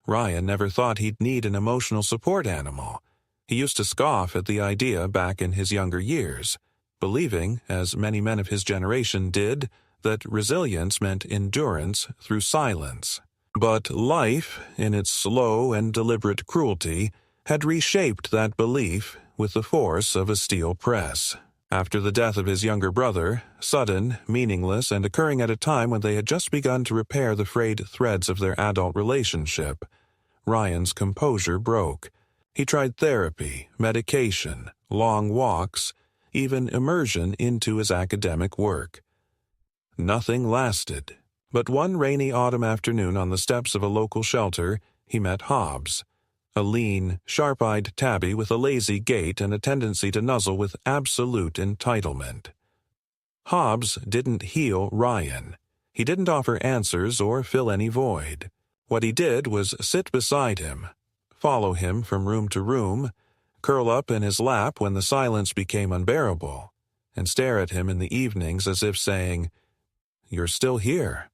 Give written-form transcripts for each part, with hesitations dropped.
Ryan never thought he'd need an emotional support animal. He used to scoff at the idea back in his younger years, believing, as many men of his generation did, that resilience meant endurance through silence. But life, in its slow and deliberate cruelty, had reshaped that belief with the force of a steel press. After the death of his younger brother, sudden, meaningless, and occurring at a time when they had just begun to repair the frayed threads of their adult relationship, Ryan's composure broke. He tried therapy, medication, long walks, even immersion into his academic work. Nothing lasted, but one rainy autumn afternoon on the steps of a local shelter, he met Hobbs, a lean, sharp-eyed tabby with a lazy gait and a tendency to nuzzle with absolute entitlement. Hobbs didn't heal Ryan. He didn't offer answers or fill any void. What he did was sit beside him, follow him from room to room, curl up in his lap when the silence became unbearable, and stare at him in the evenings as if saying, "You're still here."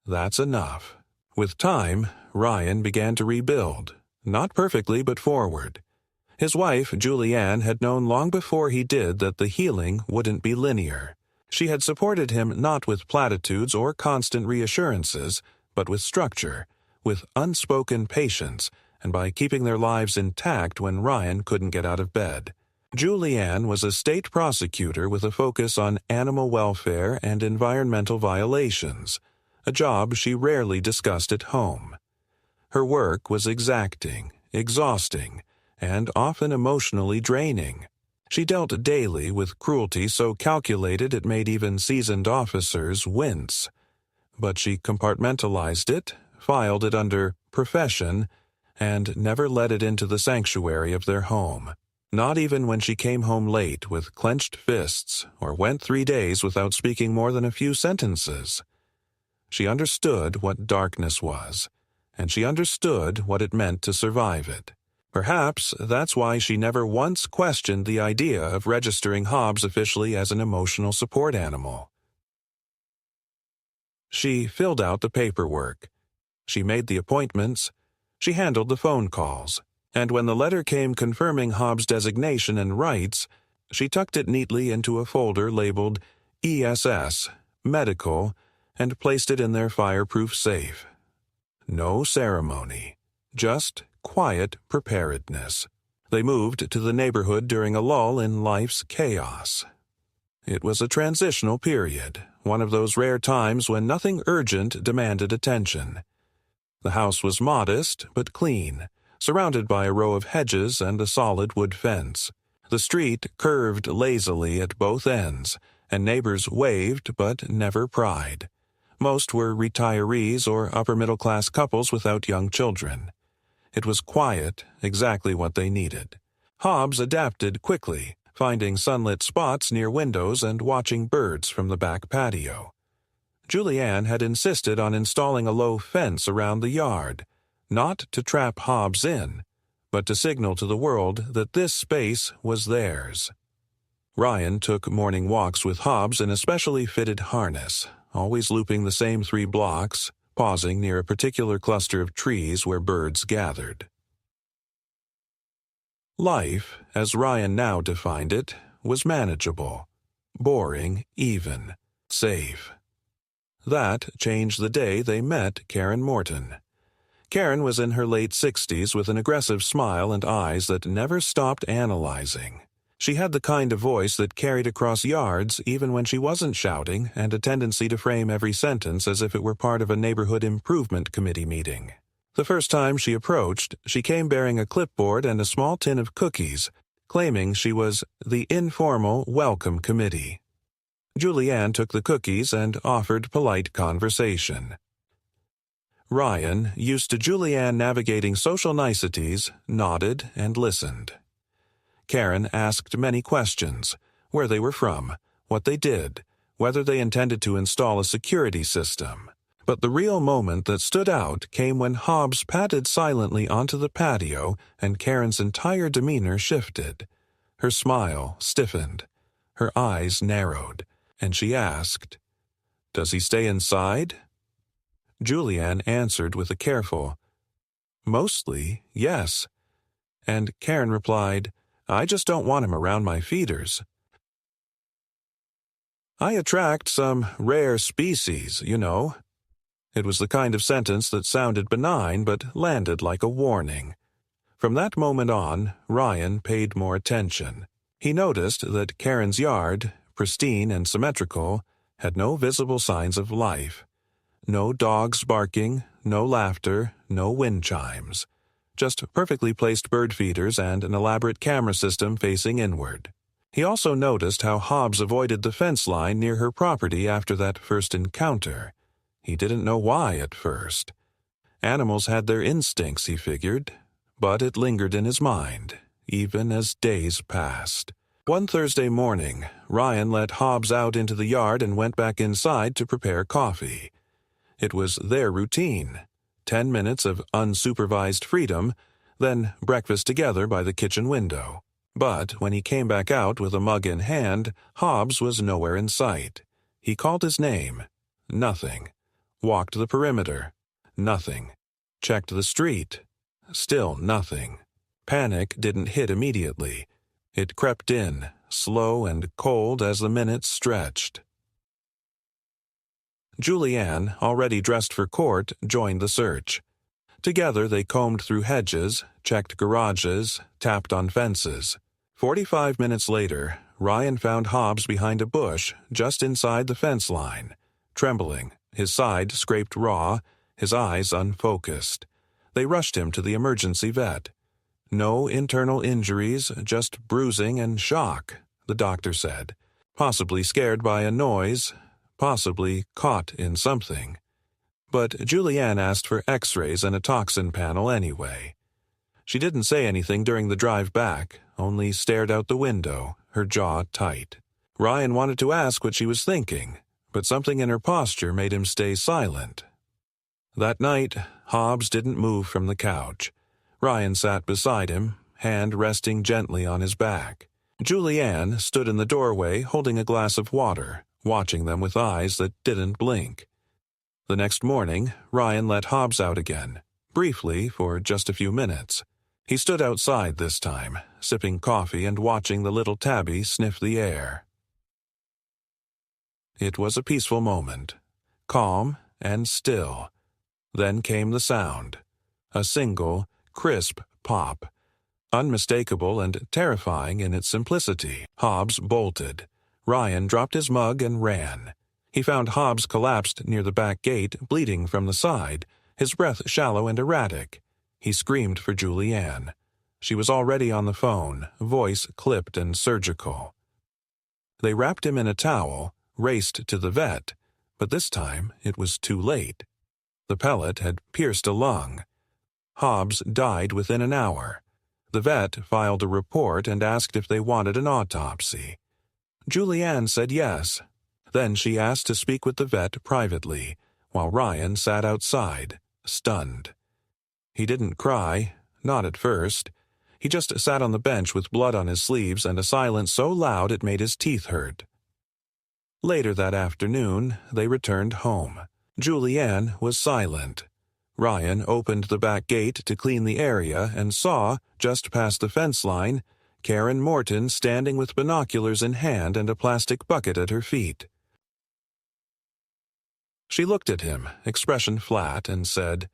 That's enough. With time, Ryan began to rebuild, not perfectly but forward. His wife, Julianne, had known long before he did that the healing wouldn't be linear. She had supported him not with platitudes or constant reassurances, but with structure, with unspoken patience, and by keeping their lives intact when Ryan couldn't get out of bed. Julianne was a state prosecutor with a focus on animal welfare and environmental violations, a job she rarely discussed at home. Her work was exacting, exhausting, and often emotionally draining. She dealt daily with cruelty so calculated it made even seasoned officers wince. But she compartmentalized it, filed it under profession, and never let it into the sanctuary of their home. Not even when she came home late with clenched fists or went 3 days without speaking more than a few sentences. She understood what darkness was, and she understood what it meant to survive it. Perhaps that's why she never once questioned the idea of registering Hobbs officially as an emotional support animal. She filled out the paperwork. She made the appointments. She handled the phone calls. And when the letter came confirming Hobbs' designation and rights, she tucked it neatly into a folder labeled ESS, Medical, and placed it in their fireproof safe. No ceremony, just quiet preparedness. They moved to the neighborhood during a lull in life's chaos. It was a transitional period, one of those rare times when nothing urgent demanded attention. The house was modest but clean, surrounded by a row of hedges and a solid wood fence. The street curved lazily at both ends, and neighbors waved but never pried. Most were retirees or upper-middle-class couples without young children. It was quiet, exactly what they needed. Hobbs adapted quickly, finding sunlit spots near windows and watching birds from the back patio. Julianne had insisted on installing a low fence around the yard, not to trap Hobbs in, but to signal to the world that this space was theirs. Ryan took morning walks with Hobbs in a specially fitted harness, always looping the same 3 blocks, pausing near a particular cluster of trees where birds gathered. Life, as Ryan now defined it, was manageable, boring, even, safe. That changed the day they met Karen Morton. Karen was in her late 60s with an aggressive smile and eyes that never stopped analyzing. She had the kind of voice that carried across yards even when she wasn't shouting, and a tendency to frame every sentence as if it were part of a neighborhood improvement committee meeting. The first time she approached, she came bearing a clipboard and a small tin of cookies, claiming she was the informal welcome committee. Julianne took the cookies and offered polite conversation. Ryan, used to Julianne navigating social niceties, nodded and listened. Karen asked many questions: where they were from, what they did, whether they intended to install a security system. But the real moment that stood out came when Hobbs padded silently onto the patio and Karen's entire demeanor shifted. Her smile stiffened, her eyes narrowed, and she asked, "Does he stay inside?" Julianne answered with a careful, "Mostly, yes." And Karen replied, "I just don't want him around my feeders. I attract some rare species, you know." It was the kind of sentence that sounded benign but landed like a warning. From that moment on, Ryan paid more attention. He noticed that Karen's yard, pristine and symmetrical, had no visible signs of life. No dogs barking, no laughter, no wind chimes. Just perfectly placed bird feeders and an elaborate camera system facing inward. He also noticed how Hobbs avoided the fence line near her property after that first encounter. He didn't know why at first. Animals had their instincts, he figured, but it lingered in his mind, even as days passed. One Thursday morning, Ryan let Hobbs out into the yard and went back inside to prepare coffee. It was their routine. 10 minutes of unsupervised freedom, then breakfast together by the kitchen window. But when he came back out with a mug in hand, Hobbs was nowhere in sight. He called his name. Nothing. Walked the perimeter. Nothing. Checked the street. Still nothing. Panic didn't hit immediately. It crept in, slow and cold as the minutes stretched. Julianne, already dressed for court, joined the search. Together they combed through hedges, checked garages, tapped on fences. 45 minutes later, Ryan found Hobbs behind a bush just inside the fence line, trembling, his side scraped raw, his eyes unfocused. They rushed him to the emergency vet. No internal injuries, just bruising and shock, the doctor said. Possibly scared by a noise, possibly caught in something. But Julianne asked for x-rays and a toxin panel anyway. She didn't say anything during the drive back, only stared out the window, her jaw tight. Ryan wanted to ask what she was thinking, but something in her posture made him stay silent. That night, Hobbs didn't move from the couch. Ryan sat beside him, hand resting gently on his back. Julianne stood in the doorway holding a glass of water, watching them with eyes that didn't blink. The next morning, Ryan let Hobbs out again, briefly for just a few minutes. He stood outside this time, sipping coffee and watching the little tabby sniff the air. It was a peaceful moment, calm and still. Then came the sound, a single, crisp pop, unmistakable and terrifying in its simplicity. Hobbs bolted. Ryan dropped his mug and ran. He found Hobbs collapsed near the back gate, bleeding from the side, his breath shallow and erratic. He screamed for Julianne. She was already on the phone, voice clipped and surgical. They wrapped him in a towel, raced to the vet, but this time it was too late. The pellet had pierced a lung. Hobbs died within an hour. The vet filed a report and asked if they wanted an autopsy. Julianne said yes. Then she asked to speak with the vet privately, while Ryan sat outside, stunned. He didn't cry, not at first. He just sat on the bench with blood on his sleeves and a silence so loud it made his teeth hurt. Later that afternoon, they returned home. Julianne was silent. Ryan opened the back gate to clean the area and saw, just past the fence line, Karen Morton standing with binoculars in hand and a plastic bucket at her feet. She looked at him, expression flat, and said,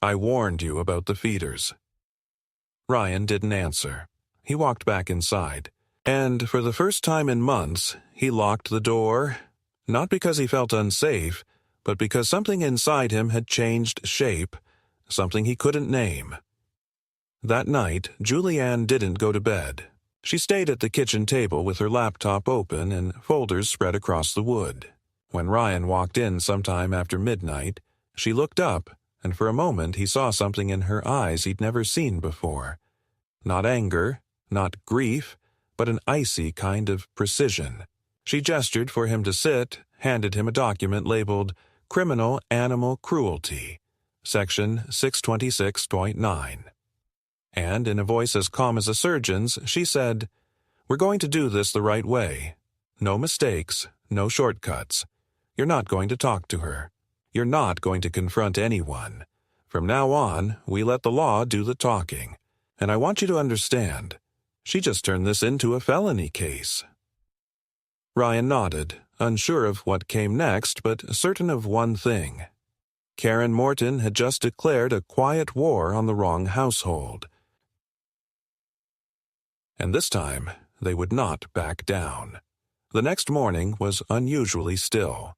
"I warned you about the feeders." Ryan didn't answer. He walked back inside. And for the first time in months, he locked the door, not because he felt unsafe, but because something inside him had changed shape, something he couldn't name. That night, Julianne didn't go to bed. She stayed at the kitchen table with her laptop open and folders spread across the wood. When Ryan walked in sometime after midnight, she looked up, and for a moment he saw something in her eyes he'd never seen before. Not anger, not grief, but an icy kind of precision. She gestured for him to sit, handed him a document labeled Criminal Animal Cruelty, Section 626.9. And in a voice as calm as a surgeon's, she said, "We're going to do this the right way. No mistakes, no shortcuts. You're not going to talk to her. You're not going to confront anyone. From now on, we let the law do the talking. And I want you to understand, she just turned this into a felony case." Ryan nodded, unsure of what came next, but certain of one thing. Karen Morton had just declared a quiet war on the wrong household. And this time, they would not back down. The next morning was unusually still,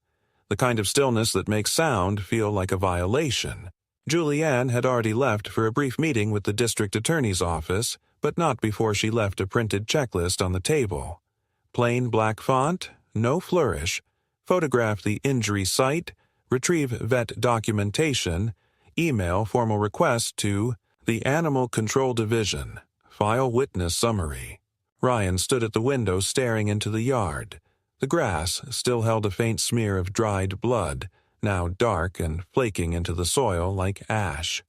the kind of stillness that makes sound feel like a violation. Julianne had already left for a brief meeting with the district attorney's office, but not before she left a printed checklist on the table. Plain black font, no flourish, photograph the injury site, retrieve vet documentation, email formal request to the Animal Control Division, file witness summary. Ryan stood at the window staring into the yard. The grass still held a faint smear of dried blood, now dark and flaking into the soil like ash.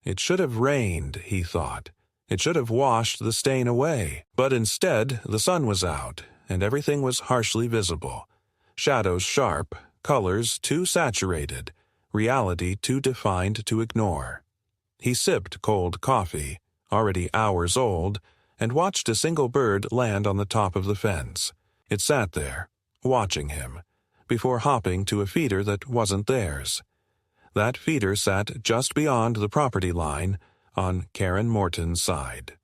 It should have rained, he thought. It should have washed the stain away, but instead the sun was out, and everything was harshly visible. Shadows sharp, colors too saturated, reality too defined to ignore. He sipped cold coffee, already hours old, and watched a single bird land on the top of the fence. It sat there, watching him, before hopping to a feeder that wasn't theirs. That feeder sat just beyond the property line, on Karen Morton's side.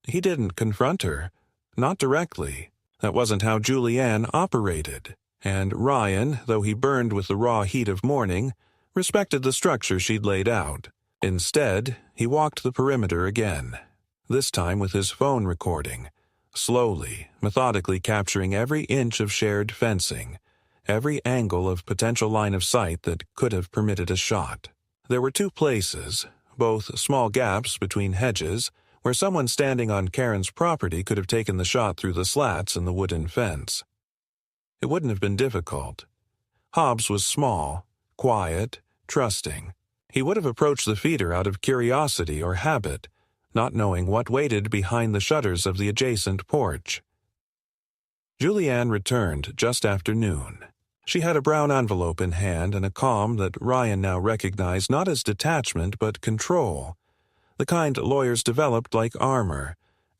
He didn't confront her, not directly. That wasn't how Julianne operated, and Ryan, though he burned with the raw heat of morning, respected the structure she'd laid out. Instead, he walked the perimeter again, this time with his phone recording, slowly, methodically capturing every inch of shared fencing, every angle of potential line of sight that could have permitted a shot. There were two places, both small gaps between hedges, where someone standing on Karen's property could have taken the shot through the slats in the wooden fence. It wouldn't have been difficult. Hobbs was small, quiet, trusting. He would have approached the feeder out of curiosity or habit, not knowing what waited behind the shutters of the adjacent porch. Julianne returned just after noon. She had a brown envelope in hand and a calm that Ryan now recognized not as detachment but control, the kind lawyers developed like armor,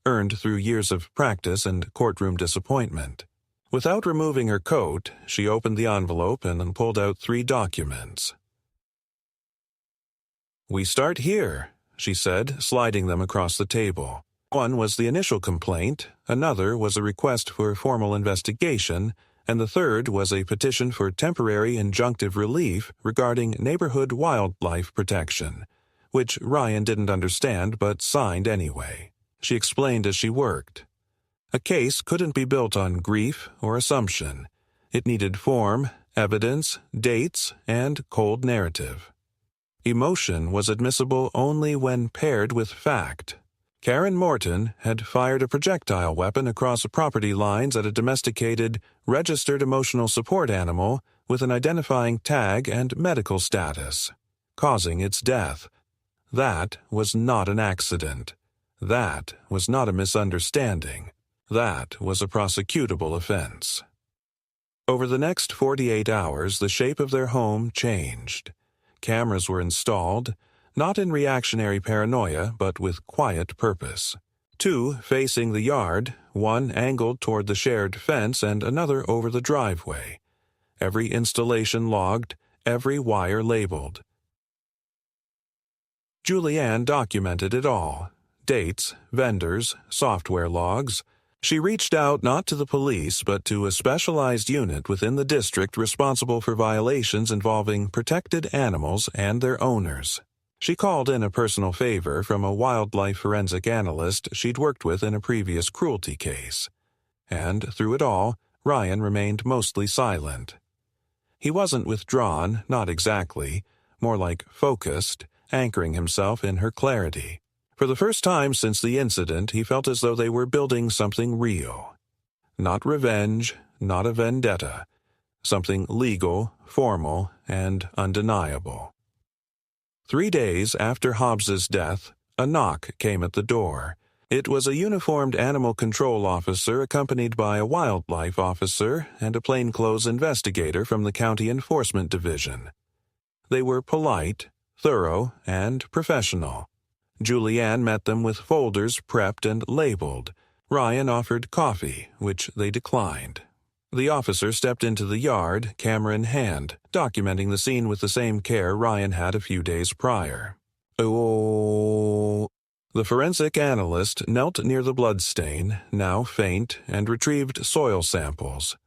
earned through years of practice and courtroom disappointment. Without removing her coat, she opened the envelope and pulled out 3 documents. "We start here," she said, sliding them across the table. One was the initial complaint, another was a request for formal investigation, and the third was a petition for temporary injunctive relief regarding neighborhood wildlife protection, which Ryan didn't understand but signed anyway. She explained as she worked. A case couldn't be built on grief or assumption. It needed form, evidence, dates, and cold narrative. Emotion was admissible only when paired with fact. Karen Morton had fired a projectile weapon across property lines at a domesticated, registered emotional support animal with an identifying tag and medical status, causing its death. That was not an accident. That was not a misunderstanding. That was a prosecutable offense. Over the next 48 hours, the shape of their home changed. Cameras were installed, not in reactionary paranoia, but with quiet purpose. 2 facing the yard, one angled toward the shared fence and another over the driveway. Every installation logged, every wire labeled. Julianne documented it all. Dates, vendors, software logs. She reached out not to the police but to a specialized unit within the district responsible for violations involving protected animals and their owners. She called in a personal favor from a wildlife forensic analyst she'd worked with in a previous cruelty case. And through it all, Ryan remained mostly silent. He wasn't withdrawn, not exactly, more like focused, anchoring himself in her clarity. For the first time since the incident, he felt as though they were building something real. Not revenge, not a vendetta. Something legal, formal, and undeniable. 3 days after Hobbs's death, a knock came at the door. It was a uniformed animal control officer accompanied by a wildlife officer and a plainclothes investigator from the County Enforcement Division. They were polite, thorough, and professional. Julianne met them with folders prepped and labeled. Ryan offered coffee, which they declined. The officer stepped into the yard, camera in hand, documenting the scene with the same care Ryan had a few days prior. Oh. The forensic analyst knelt near the bloodstain, now faint, and retrieved soil samples.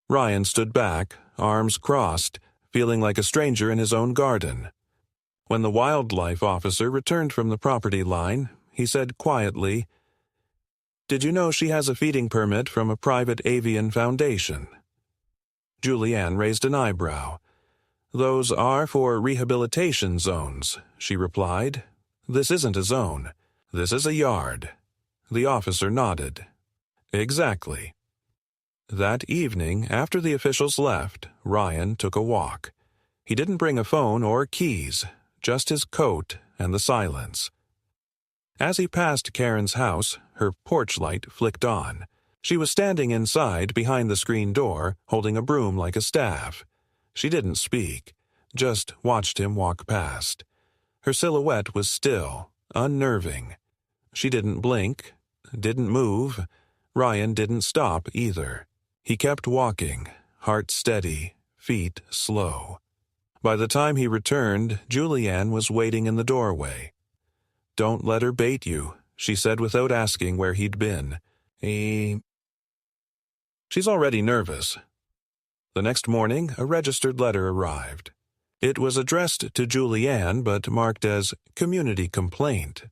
Ryan stood back, arms crossed, feeling like a stranger in his own garden. When the wildlife officer returned from the property line, he said quietly, "Did you know she has a feeding permit from a private avian foundation?" Julianne raised an eyebrow. "Those are for rehabilitation zones," she replied. "This isn't a zone. This is a yard." The officer nodded. "Exactly." That evening, after the officials left, Ryan took a walk. He didn't bring a phone or keys, just his coat and the silence. As he passed Karen's house, her porch light flicked on. She was standing inside behind the screen door, holding a broom like a staff. She didn't speak, just watched him walk past. Her silhouette was still, unnerving. She didn't blink, didn't move. Ryan didn't stop either. He kept walking, heart steady, feet slow. By the time he returned, Julianne was waiting in the doorway. "Don't let her bait you," she said without asking where he'd been. She's already nervous. The next morning, a registered letter arrived. It was addressed to Julianne but marked as community complaint.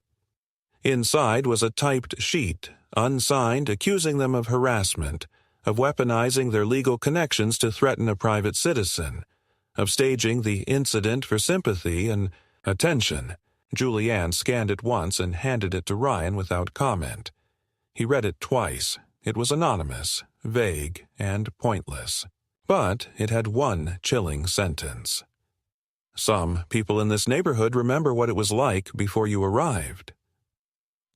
Inside was a typed sheet, unsigned, accusing them of harassment, of weaponizing their legal connections to threaten a private citizen, of staging the incident for sympathy and attention. Julianne scanned it once and handed it to Ryan without comment. He read it twice. It was anonymous, vague, and pointless. But it had one chilling sentence. "Some people in this neighborhood remember what it was like before you arrived."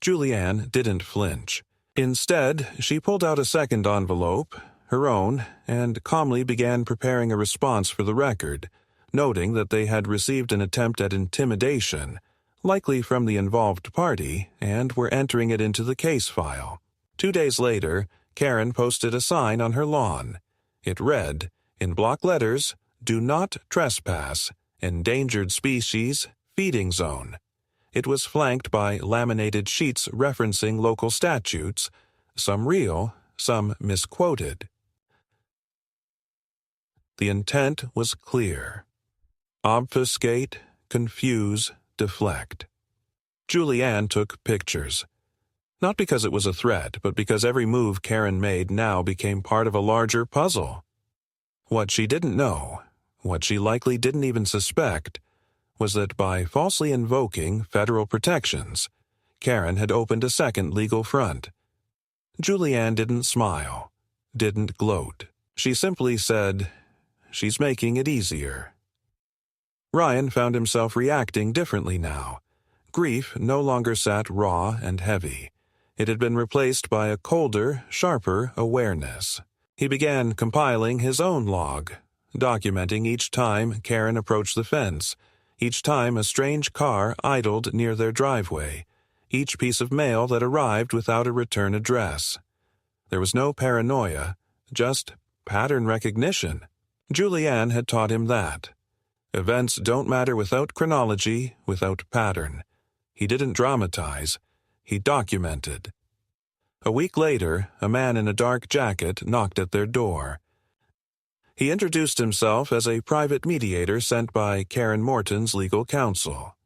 Julianne didn't flinch. Instead, she pulled out a second envelope, her own, and calmly began preparing a response for the record, noting that they had received an attempt at intimidation, likely from the involved party, and were entering it into the case file. 2 days later, Karen posted a sign on her lawn. It read, in block letters, "Do not trespass, endangered species, feeding zone." It was flanked by laminated sheets referencing local statutes, some real, some misquoted. The intent was clear. Obfuscate, confuse, deflect. Julianne took pictures. Not because it was a threat, but because every move Karen made now became part of a larger puzzle. What she didn't know, what she likely didn't even suspect, was that by falsely invoking federal protections, Karen had opened a second legal front. Julianne didn't smile, didn't gloat. She simply said, "She's making it easier." Ryan found himself reacting differently now. Grief no longer sat raw and heavy. It had been replaced by a colder, sharper awareness. He began compiling his own log, documenting each time Karen approached the fence, each time a strange car idled near their driveway, each piece of mail that arrived without a return address. There was no paranoia, just pattern recognition. Julianne had taught him that. Events don't matter without chronology, without pattern. He didn't dramatize. He documented. A week later, a man in a dark jacket knocked at their door. He introduced himself as a private mediator sent by Karen Morton's legal counsel.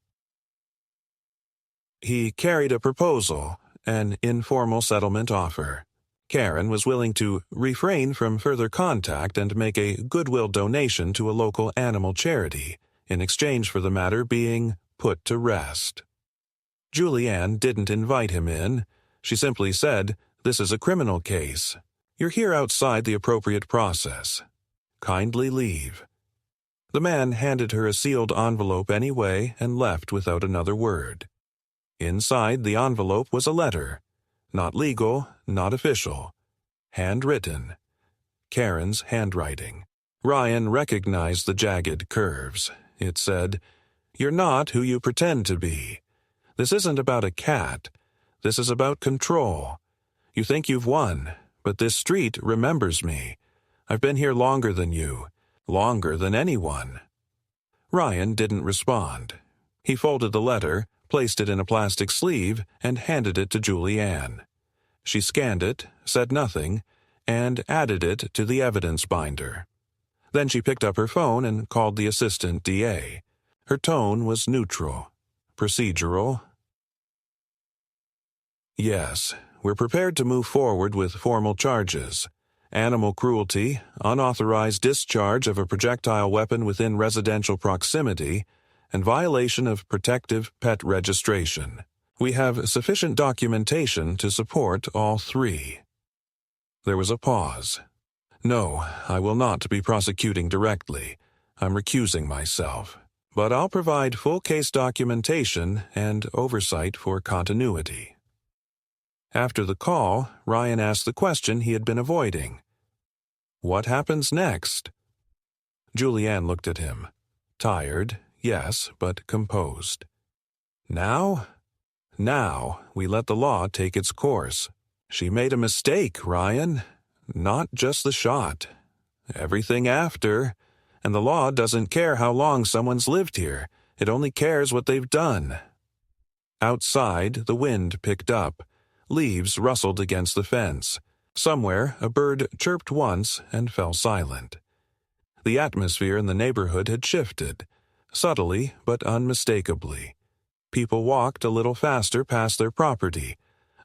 He carried a proposal, an informal settlement offer. Karen was willing to refrain from further contact and make a goodwill donation to a local animal charity, in exchange for the matter being put to rest. Julianne didn't invite him in. She simply said, "This is a criminal case. You're here outside the appropriate process. Kindly leave." The man handed her a sealed envelope anyway and left without another word. Inside the envelope was a letter, Not legal, not official. Handwritten. Karen's handwriting. Ryan recognized the jagged curves. It said, "You're not who you pretend to be. This isn't about a cat. This is about control. You think you've won, but this street remembers me. I've been here longer than you, longer than anyone." Ryan didn't respond. He folded the letter, placed it in a plastic sleeve, and handed it to Julianne. She scanned it, said nothing, and added it to the evidence binder. Then she picked up her phone and called the assistant DA. Her tone was neutral. Procedural. "Yes, we're prepared to move forward with formal charges. Animal cruelty, unauthorized discharge of a projectile weapon within residential proximity, and violation of protective pet registration. We have sufficient documentation to support all three." There was a pause. "No, I will not be prosecuting directly. I'm recusing myself. But I'll provide full case documentation and oversight for continuity." After the call, Ryan asked the question he had been avoiding. "What happens next?" Julianne looked at him. Tired, yes, but composed. "Now? Now, we let the law take its course. She made a mistake, Ryan. Not just the shot. Everything after. And the law doesn't care how long someone's lived here. It only cares what they've done." Outside, the wind picked up. Leaves rustled against the fence. Somewhere, a bird chirped once and fell silent. The atmosphere in the neighborhood had shifted, subtly but unmistakably. People walked a little faster past their property,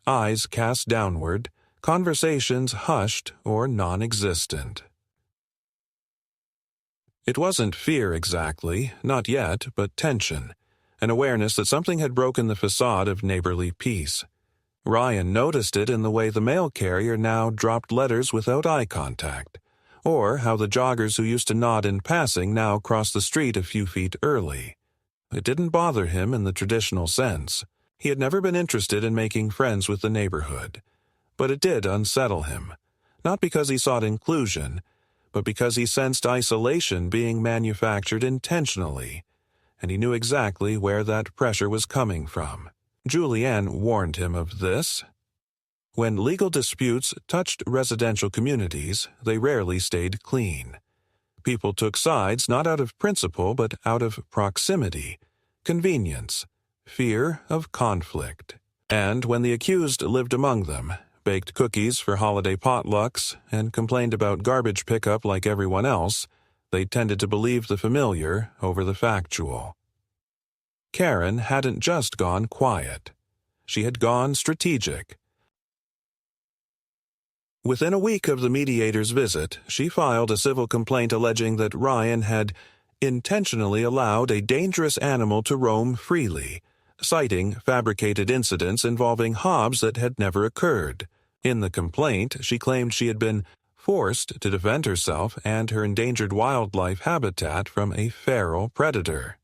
eyes cast downward, conversations hushed or non-existent. It wasn't fear exactly, not yet, but tension, an awareness that something had broken the facade of neighborly peace. Ryan noticed it in the way the mail carrier now dropped letters without eye contact, or how the joggers who used to nod in passing now crossed the street a few feet early. It didn't bother him in the traditional sense. He had never been interested in making friends with the neighborhood. But it did unsettle him, not because he sought inclusion, but because he sensed isolation being manufactured intentionally, and he knew exactly where that pressure was coming from. Julianne warned him of this. When legal disputes touched residential communities, they rarely stayed clean. People took sides not out of principle but out of proximity, convenience, fear of conflict. And when the accused lived among them, baked cookies for holiday potlucks, and complained about garbage pickup like everyone else, they tended to believe the familiar over the factual. Karen hadn't just gone quiet. She had gone strategic. Within a week of the mediator's visit, she filed a civil complaint alleging that Ryan had intentionally allowed a dangerous animal to roam freely, citing fabricated incidents involving Hobbs that had never occurred. In the complaint, she claimed she had been forced to defend herself and her endangered wildlife habitat from a feral predator.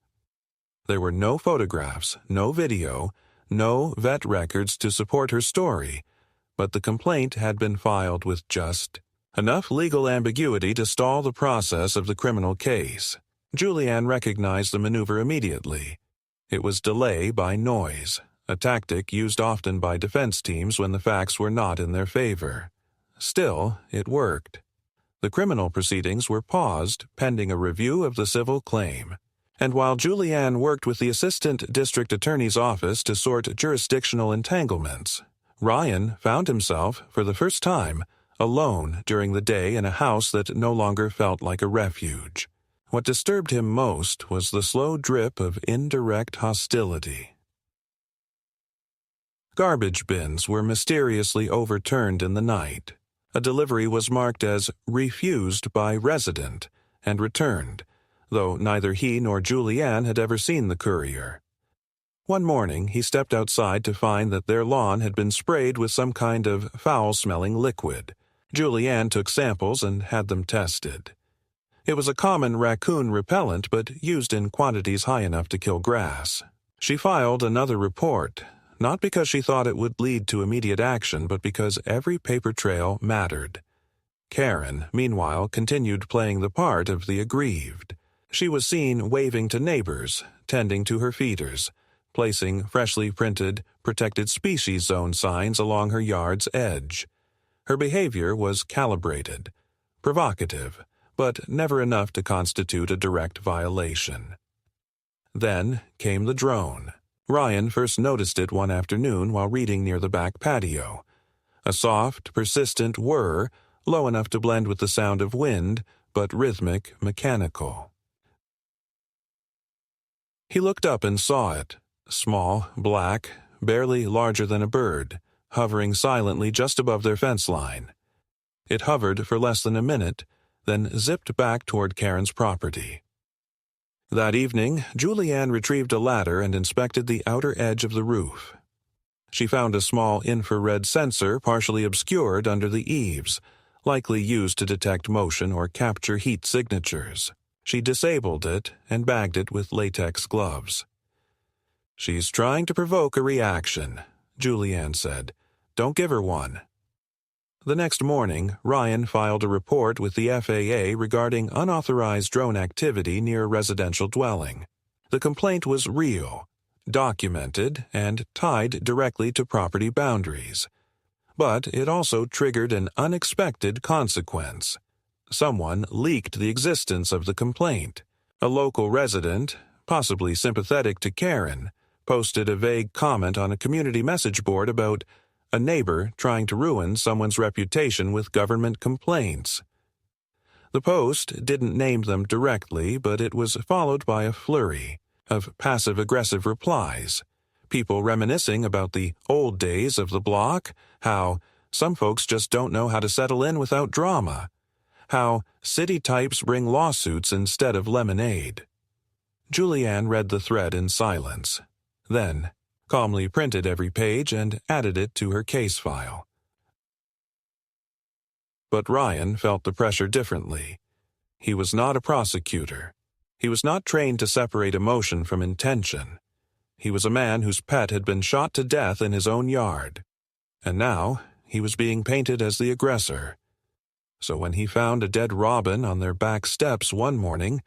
There were no photographs, no video, no vet records to support her story, but the complaint had been filed with just enough legal ambiguity to stall the process of the criminal case. Julianne recognized the maneuver immediately. It was delay by noise, a tactic used often by defense teams when the facts were not in their favor. Still, it worked. The criminal proceedings were paused pending a review of the civil claim. And while Julianne worked with the assistant district attorney's office to sort jurisdictional entanglements, Ryan found himself, for the first time, alone during the day in a house that no longer felt like a refuge. What disturbed him most was the slow drip of indirect hostility. Garbage bins were mysteriously overturned in the night. A delivery was marked as refused by resident and returned, though neither he nor Julianne had ever seen the courier. One morning, he stepped outside to find that their lawn had been sprayed with some kind of foul-smelling liquid. Julianne took samples and had them tested. It was a common raccoon repellent, but used in quantities high enough to kill grass. She filed another report, not because she thought it would lead to immediate action, but because every paper trail mattered. Karen, meanwhile, continued playing the part of the aggrieved. She was seen waving to neighbors, tending to her feeders, placing freshly printed protected species zone signs along her yard's edge. Her behavior was calibrated, provocative, but never enough to constitute a direct violation. Then came the drone. Ryan first noticed it one afternoon while reading near the back patio. A soft, persistent whir, low enough to blend with the sound of wind, but rhythmic, mechanical. He looked up and saw it, small, black, barely larger than a bird, hovering silently just above their fence line. It hovered for less than a minute, then zipped back toward Karen's property. That evening, Julianne retrieved a ladder and inspected the outer edge of the roof. She found a small infrared sensor partially obscured under the eaves, likely used to detect motion or capture heat signatures. She disabled it and bagged it with latex gloves. "She's trying to provoke a reaction," Julianne said. "Don't give her one." The next morning, Ryan filed a report with the FAA regarding unauthorized drone activity near a residential dwelling. The complaint was real, documented, and tied directly to property boundaries. But it also triggered an unexpected consequence. Someone leaked the existence of the complaint. A local resident, possibly sympathetic to Karen, posted a vague comment on a community message board about a neighbor trying to ruin someone's reputation with government complaints. The post didn't name them directly, but it was followed by a flurry of passive-aggressive replies, people reminiscing about the old days of the block, how some folks just don't know how to settle in without drama, how city types bring lawsuits instead of lemonade. Julianne read the thread in silence, then calmly printed every page and added it to her case file. But Ryan felt the pressure differently. He was not a prosecutor. He was not trained to separate emotion from intention. He was a man whose pet had been shot to death in his own yard. And now he was being painted as the aggressor. So when he found a dead robin on their back steps one morning,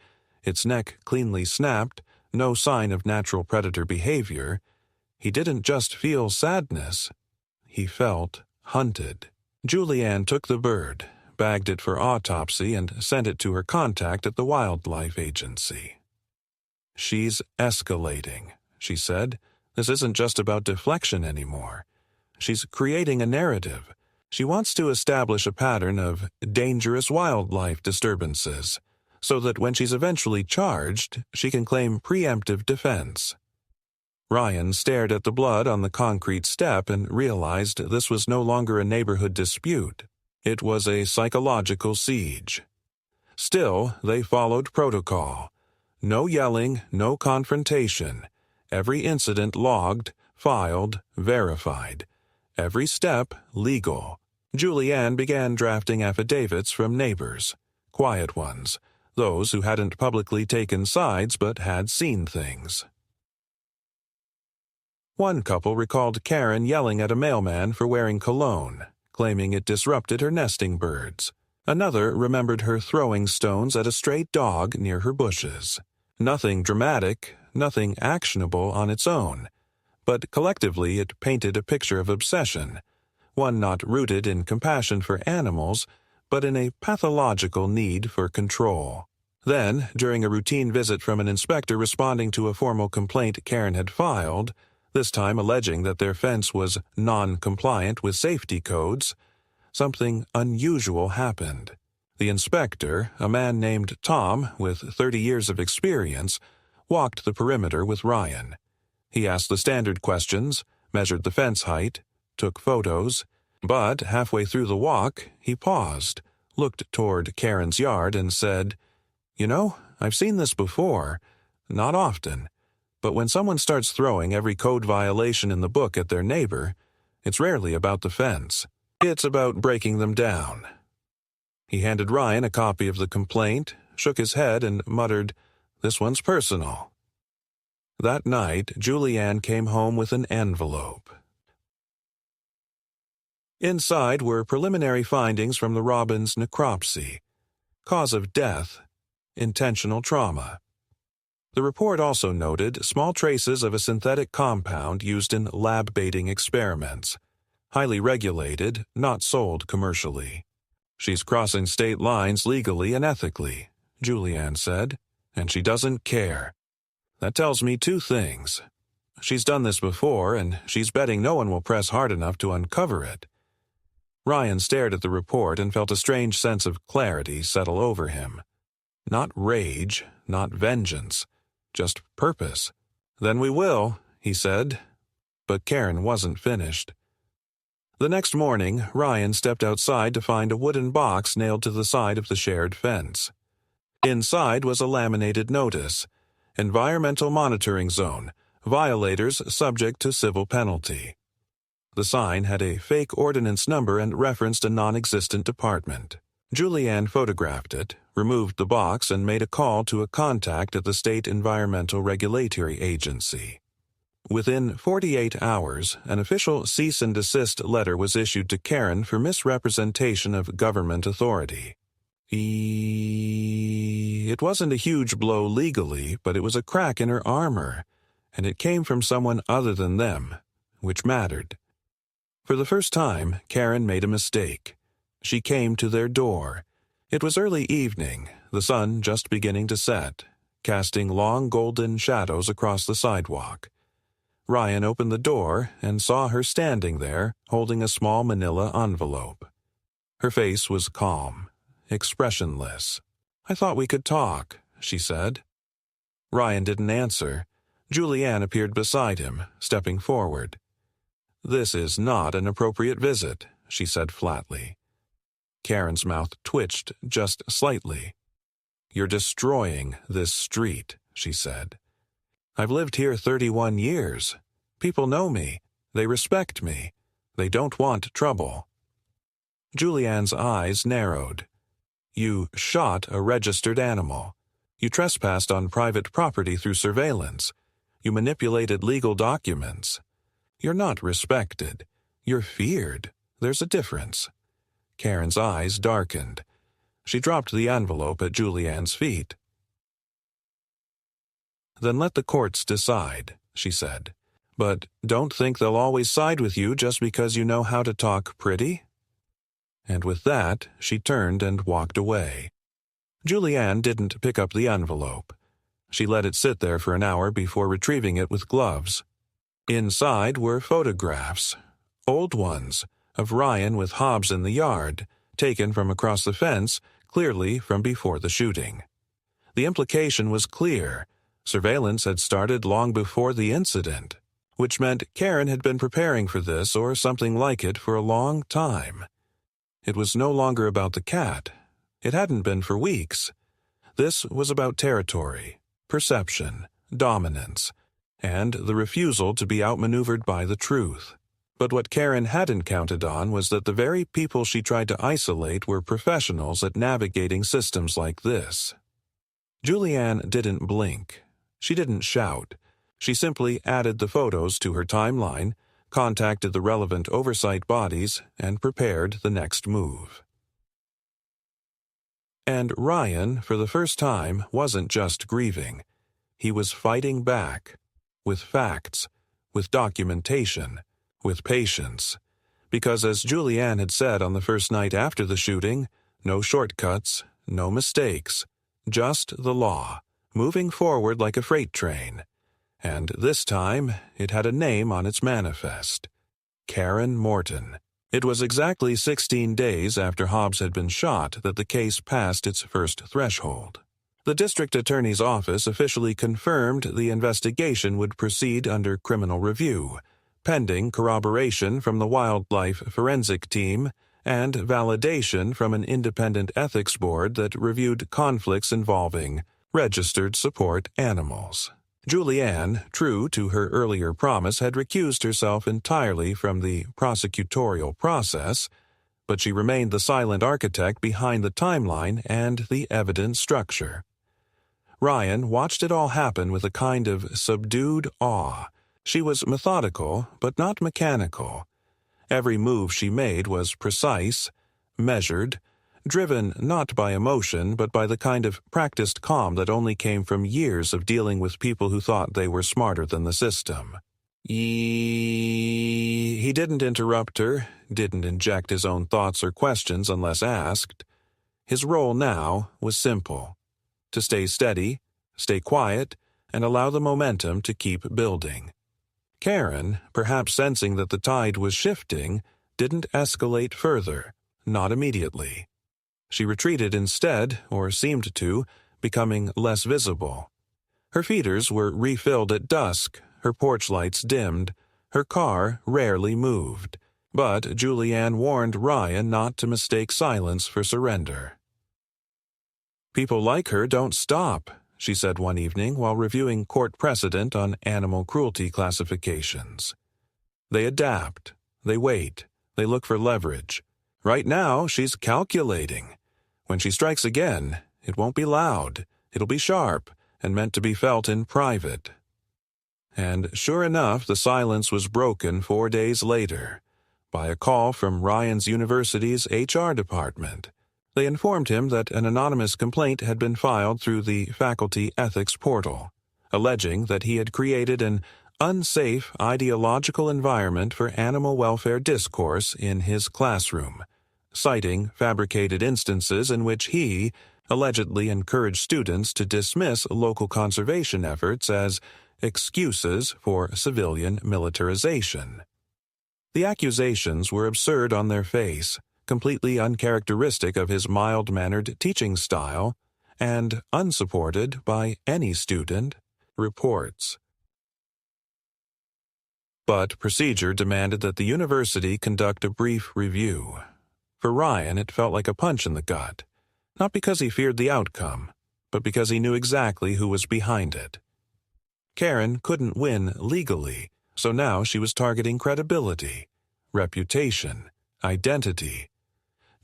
its neck cleanly snapped, no sign of natural predator behavior, he didn't just feel sadness. He felt hunted. Julianne took the bird, bagged it for autopsy, and sent it to her contact at the wildlife agency. "She's escalating," she said. "This isn't just about deflection anymore. She's creating a narrative. She wants to establish a pattern of dangerous wildlife disturbances, so that when she's eventually charged, she can claim preemptive defense." Ryan stared at the blood on the concrete step and realized this was no longer a neighborhood dispute. It was a psychological siege. Still, they followed protocol. No yelling, no confrontation. Every incident logged, filed, verified. Every step legal. Julianne began drafting affidavits from neighbors, quiet ones, those who hadn't publicly taken sides but had seen things. One couple recalled Karen yelling at a mailman for wearing cologne, claiming it disrupted her nesting birds. Another remembered her throwing stones at a stray dog near her bushes. Nothing dramatic, nothing actionable on its own, but collectively it painted a picture of obsession, one not rooted in compassion for animals, but in a pathological need for control. Then, during a routine visit from an inspector responding to a formal complaint Karen had filed, this time alleging that their fence was non-compliant with safety codes, something unusual happened. The inspector, a man named Tom with 30 years of experience, walked the perimeter with Ryan. He asked the standard questions, measured the fence height, took photos, but halfway through the walk, he paused, looked toward Karen's yard and said, "You know, I've seen this before. Not often. But when someone starts throwing every code violation in the book at their neighbor, it's rarely about the fence. It's about breaking them down." He handed Ryan a copy of the complaint, shook his head, and muttered, "This one's personal." That night, Julianne came home with an envelope. Inside were preliminary findings from the Robbins necropsy. Cause of death: intentional trauma. The report also noted small traces of a synthetic compound used in lab-baiting experiments. Highly regulated, not sold commercially. She's crossing state lines legally and ethically, Julianne said, and she doesn't care. That tells me two things. She's done this before, and she's betting no one will press hard enough to uncover it. Ryan stared at the report and felt a strange sense of clarity settle over him. Not rage, not vengeance, just purpose. Then we will, he said. But Karen wasn't finished. The next morning, Ryan stepped outside to find a wooden box nailed to the side of the shared fence. Inside was a laminated notice: Environmental Monitoring Zone, violators subject to civil penalty. The sign had a fake ordinance number and referenced a non-existent department. Julianne photographed it, removed the box, and made a call to a contact at the State Environmental Regulatory Agency. Within 48 hours, an official cease and desist letter was issued to Karen for misrepresentation of government authority. It wasn't a huge blow legally, but it was a crack in her armor, and it came from someone other than them, which mattered. For the first time, Karen made a mistake. She came to their door. It was early evening, the sun just beginning to set, casting long golden shadows across the sidewalk. Ryan opened the door and saw her standing there, holding a small manila envelope. Her face was calm, expressionless. "I thought we could talk," she said. Ryan didn't answer. Julianne appeared beside him, stepping forward. "This is not an appropriate visit," she said flatly. Karen's mouth twitched just slightly. "You're destroying this street," she said. "I've lived here 31 years. People know me. They respect me. They don't want trouble." Julianne's eyes narrowed. "You shot a registered animal. You trespassed on private property through surveillance. You manipulated legal documents. You're not respected. You're feared. There's a difference." Karen's eyes darkened. She dropped the envelope at Julianne's feet. "Then let the courts decide," she said. "But don't think they'll always side with you just because you know how to talk pretty." And with that, she turned and walked away. Julianne didn't pick up the envelope. She let it sit there for an hour before retrieving it with gloves. Inside were photographs, old ones, of Ryan with Hobbs in the yard, taken from across the fence, clearly from before the shooting. The implication was clear. Surveillance had started long before the incident, which meant Karen had been preparing for this or something like it for a long time. It was no longer about the cat. It hadn't been for weeks. This was about territory, perception, dominance, and the refusal to be outmaneuvered by the truth. But what Karen hadn't counted on was that the very people she tried to isolate were professionals at navigating systems like this. Julianne didn't blink. She didn't shout. She simply added the photos to her timeline, contacted the relevant oversight bodies, and prepared the next move. And Ryan, for the first time, wasn't just grieving. He was fighting back, with facts, with documentation, with patience. Because as Julianne had said on the first night after the shooting, no shortcuts, no mistakes, just the law, moving forward like a freight train. And this time, it had a name on its manifest: Karen Morton. It was exactly 16 days after Hobbs had been shot that the case passed its first threshold. The district attorney's office officially confirmed the investigation would proceed under criminal review, pending corroboration from the wildlife forensic team and validation from an independent ethics board that reviewed conflicts involving registered support animals. Julianne, true to her earlier promise, had recused herself entirely from the prosecutorial process, but she remained the silent architect behind the timeline and the evidence structure. Ryan watched it all happen with a kind of subdued awe. She was methodical, but not mechanical. Every move she made was precise, measured, driven not by emotion but by the kind of practiced calm that only came from years of dealing with people who thought they were smarter than the system. He didn't interrupt her, didn't inject his own thoughts or questions unless asked. His role now was simple: to stay steady, stay quiet, and allow the momentum to keep building. Karen, perhaps sensing that the tide was shifting, didn't escalate further, not immediately. She retreated instead, or seemed to, becoming less visible. Her feeders were refilled at dusk, her porch lights dimmed, her car rarely moved. But Julianne warned Ryan not to mistake silence for surrender. "People like her don't stop," she said one evening while reviewing court precedent on animal cruelty classifications. "They adapt, they wait, they look for leverage. Right now, she's calculating. When she strikes again, it won't be loud, it'll be sharp, and meant to be felt in private." And sure enough, the silence was broken 4 days later by a call from Ryan's university's HR department. They informed him that an anonymous complaint had been filed through the faculty ethics portal, alleging that he had created an unsafe ideological environment for animal welfare discourse in his classroom, citing fabricated instances in which he allegedly encouraged students to dismiss local conservation efforts as excuses for civilian militarization. The accusations were absurd on their face, completely uncharacteristic of his mild-mannered teaching style, and unsupported by any student, reports. But procedure demanded that the university conduct a brief review. For Ryan, it felt like a punch in the gut, not because he feared the outcome, but because he knew exactly who was behind it. Karen couldn't win legally, so now she was targeting credibility, reputation, identity.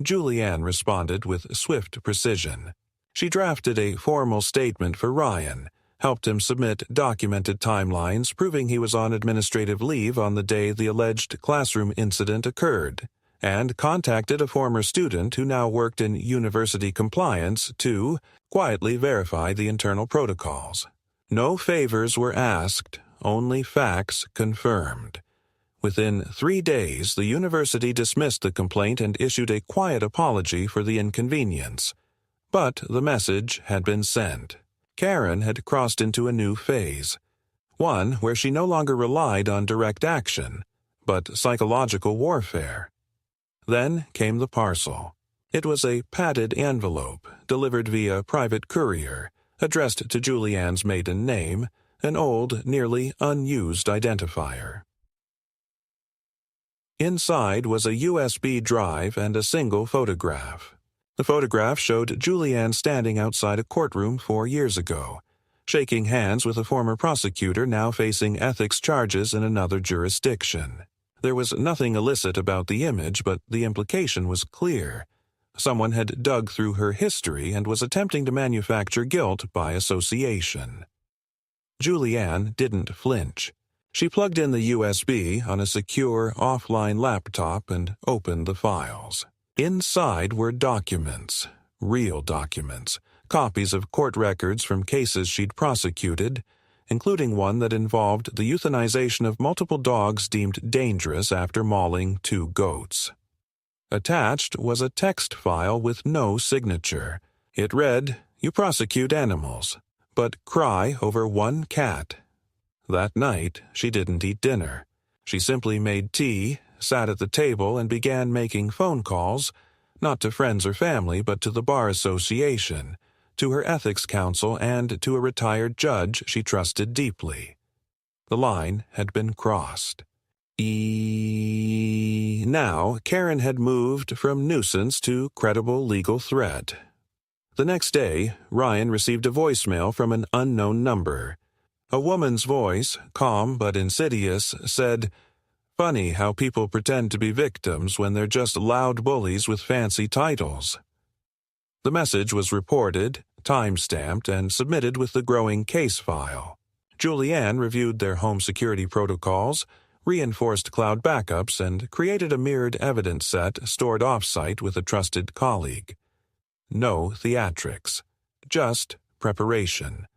Julianne responded with swift precision. She drafted a formal statement for Ryan, helped him submit documented timelines proving he was on administrative leave on the day the alleged classroom incident occurred, and contacted a former student who now worked in university compliance to quietly verify the internal protocols. No favors were asked, only facts confirmed. Within 3 days, the university dismissed the complaint and issued a quiet apology for the inconvenience. But the message had been sent. Karen had crossed into a new phase, one where she no longer relied on direct action, but psychological warfare. Then came the parcel. It was a padded envelope, delivered via private courier, addressed to Julianne's maiden name, an old, nearly unused identifier. Inside was a USB drive and a single photograph. The photograph showed Julianne standing outside a courtroom 4 years ago, shaking hands with a former prosecutor now facing ethics charges in another jurisdiction. There was nothing illicit about the image, but the implication was clear. Someone had dug through her history and was attempting to manufacture guilt by association. Julianne didn't flinch. She plugged in the USB on a secure offline laptop and opened the files. Inside were documents, real documents, copies of court records from cases she'd prosecuted, including one that involved the euthanization of multiple dogs deemed dangerous after mauling 2 goats. Attached was a text file with no signature. It read, "You prosecute animals, but cry over 1 cat." That night, she didn't eat dinner. She simply made tea, sat at the table, and began making phone calls, not to friends or family, but to the Bar Association, to her ethics counsel, and to a retired judge she trusted deeply. The line had been crossed. Now, Karen had moved from nuisance to credible legal threat. The next day, Ryan received a voicemail from an unknown number. A woman's voice, calm but insidious, said, "Funny how people pretend to be victims when they're just loud bullies with fancy titles." The message was reported, time-stamped and submitted with the growing case file. Julianne reviewed their home security protocols, reinforced cloud backups, and created a mirrored evidence set stored off-site with a trusted colleague. No theatrics, just preparation.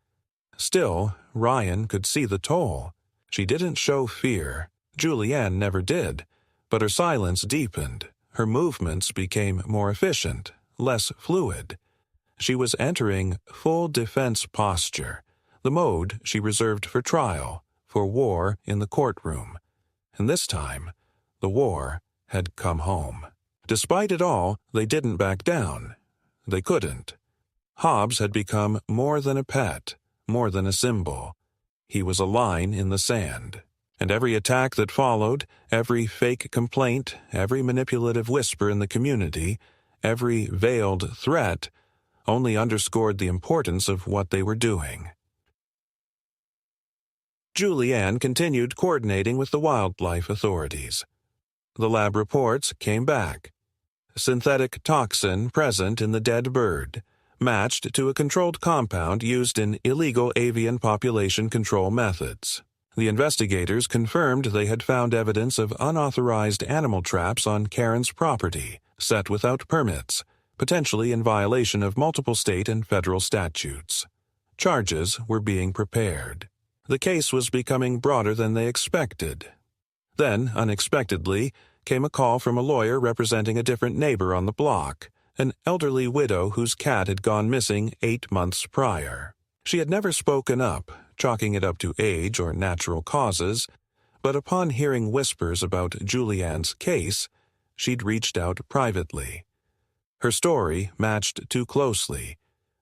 Still, Ryan could see the toll. She didn't show fear. Julianne never did. But her silence deepened. Her movements became more efficient, less fluid. She was entering full defense posture, the mode she reserved for trial, for war in the courtroom. And this time, the war had come home. Despite it all, they didn't back down. They couldn't. Hobbs had become more than a pet, more than a symbol. He was a line in the sand. And every attack that followed, every fake complaint, every manipulative whisper in the community, every veiled threat, only underscored the importance of what they were doing. Julianne continued coordinating with the wildlife authorities. The lab reports came back. Synthetic toxin present in the dead bird, matched to a controlled compound used in illegal avian population control methods. The investigators confirmed they had found evidence of unauthorized animal traps on Karen's property, set without permits, potentially in violation of multiple state and federal statutes. Charges were being prepared. The case was becoming broader than they expected. Then, unexpectedly, came a call from a lawyer representing a different neighbor on the block, an elderly widow whose cat had gone missing 8 months prior. She had never spoken up, chalking it up to age or natural causes, but upon hearing whispers about Julianne's case, she'd reached out privately. Her story matched too closely.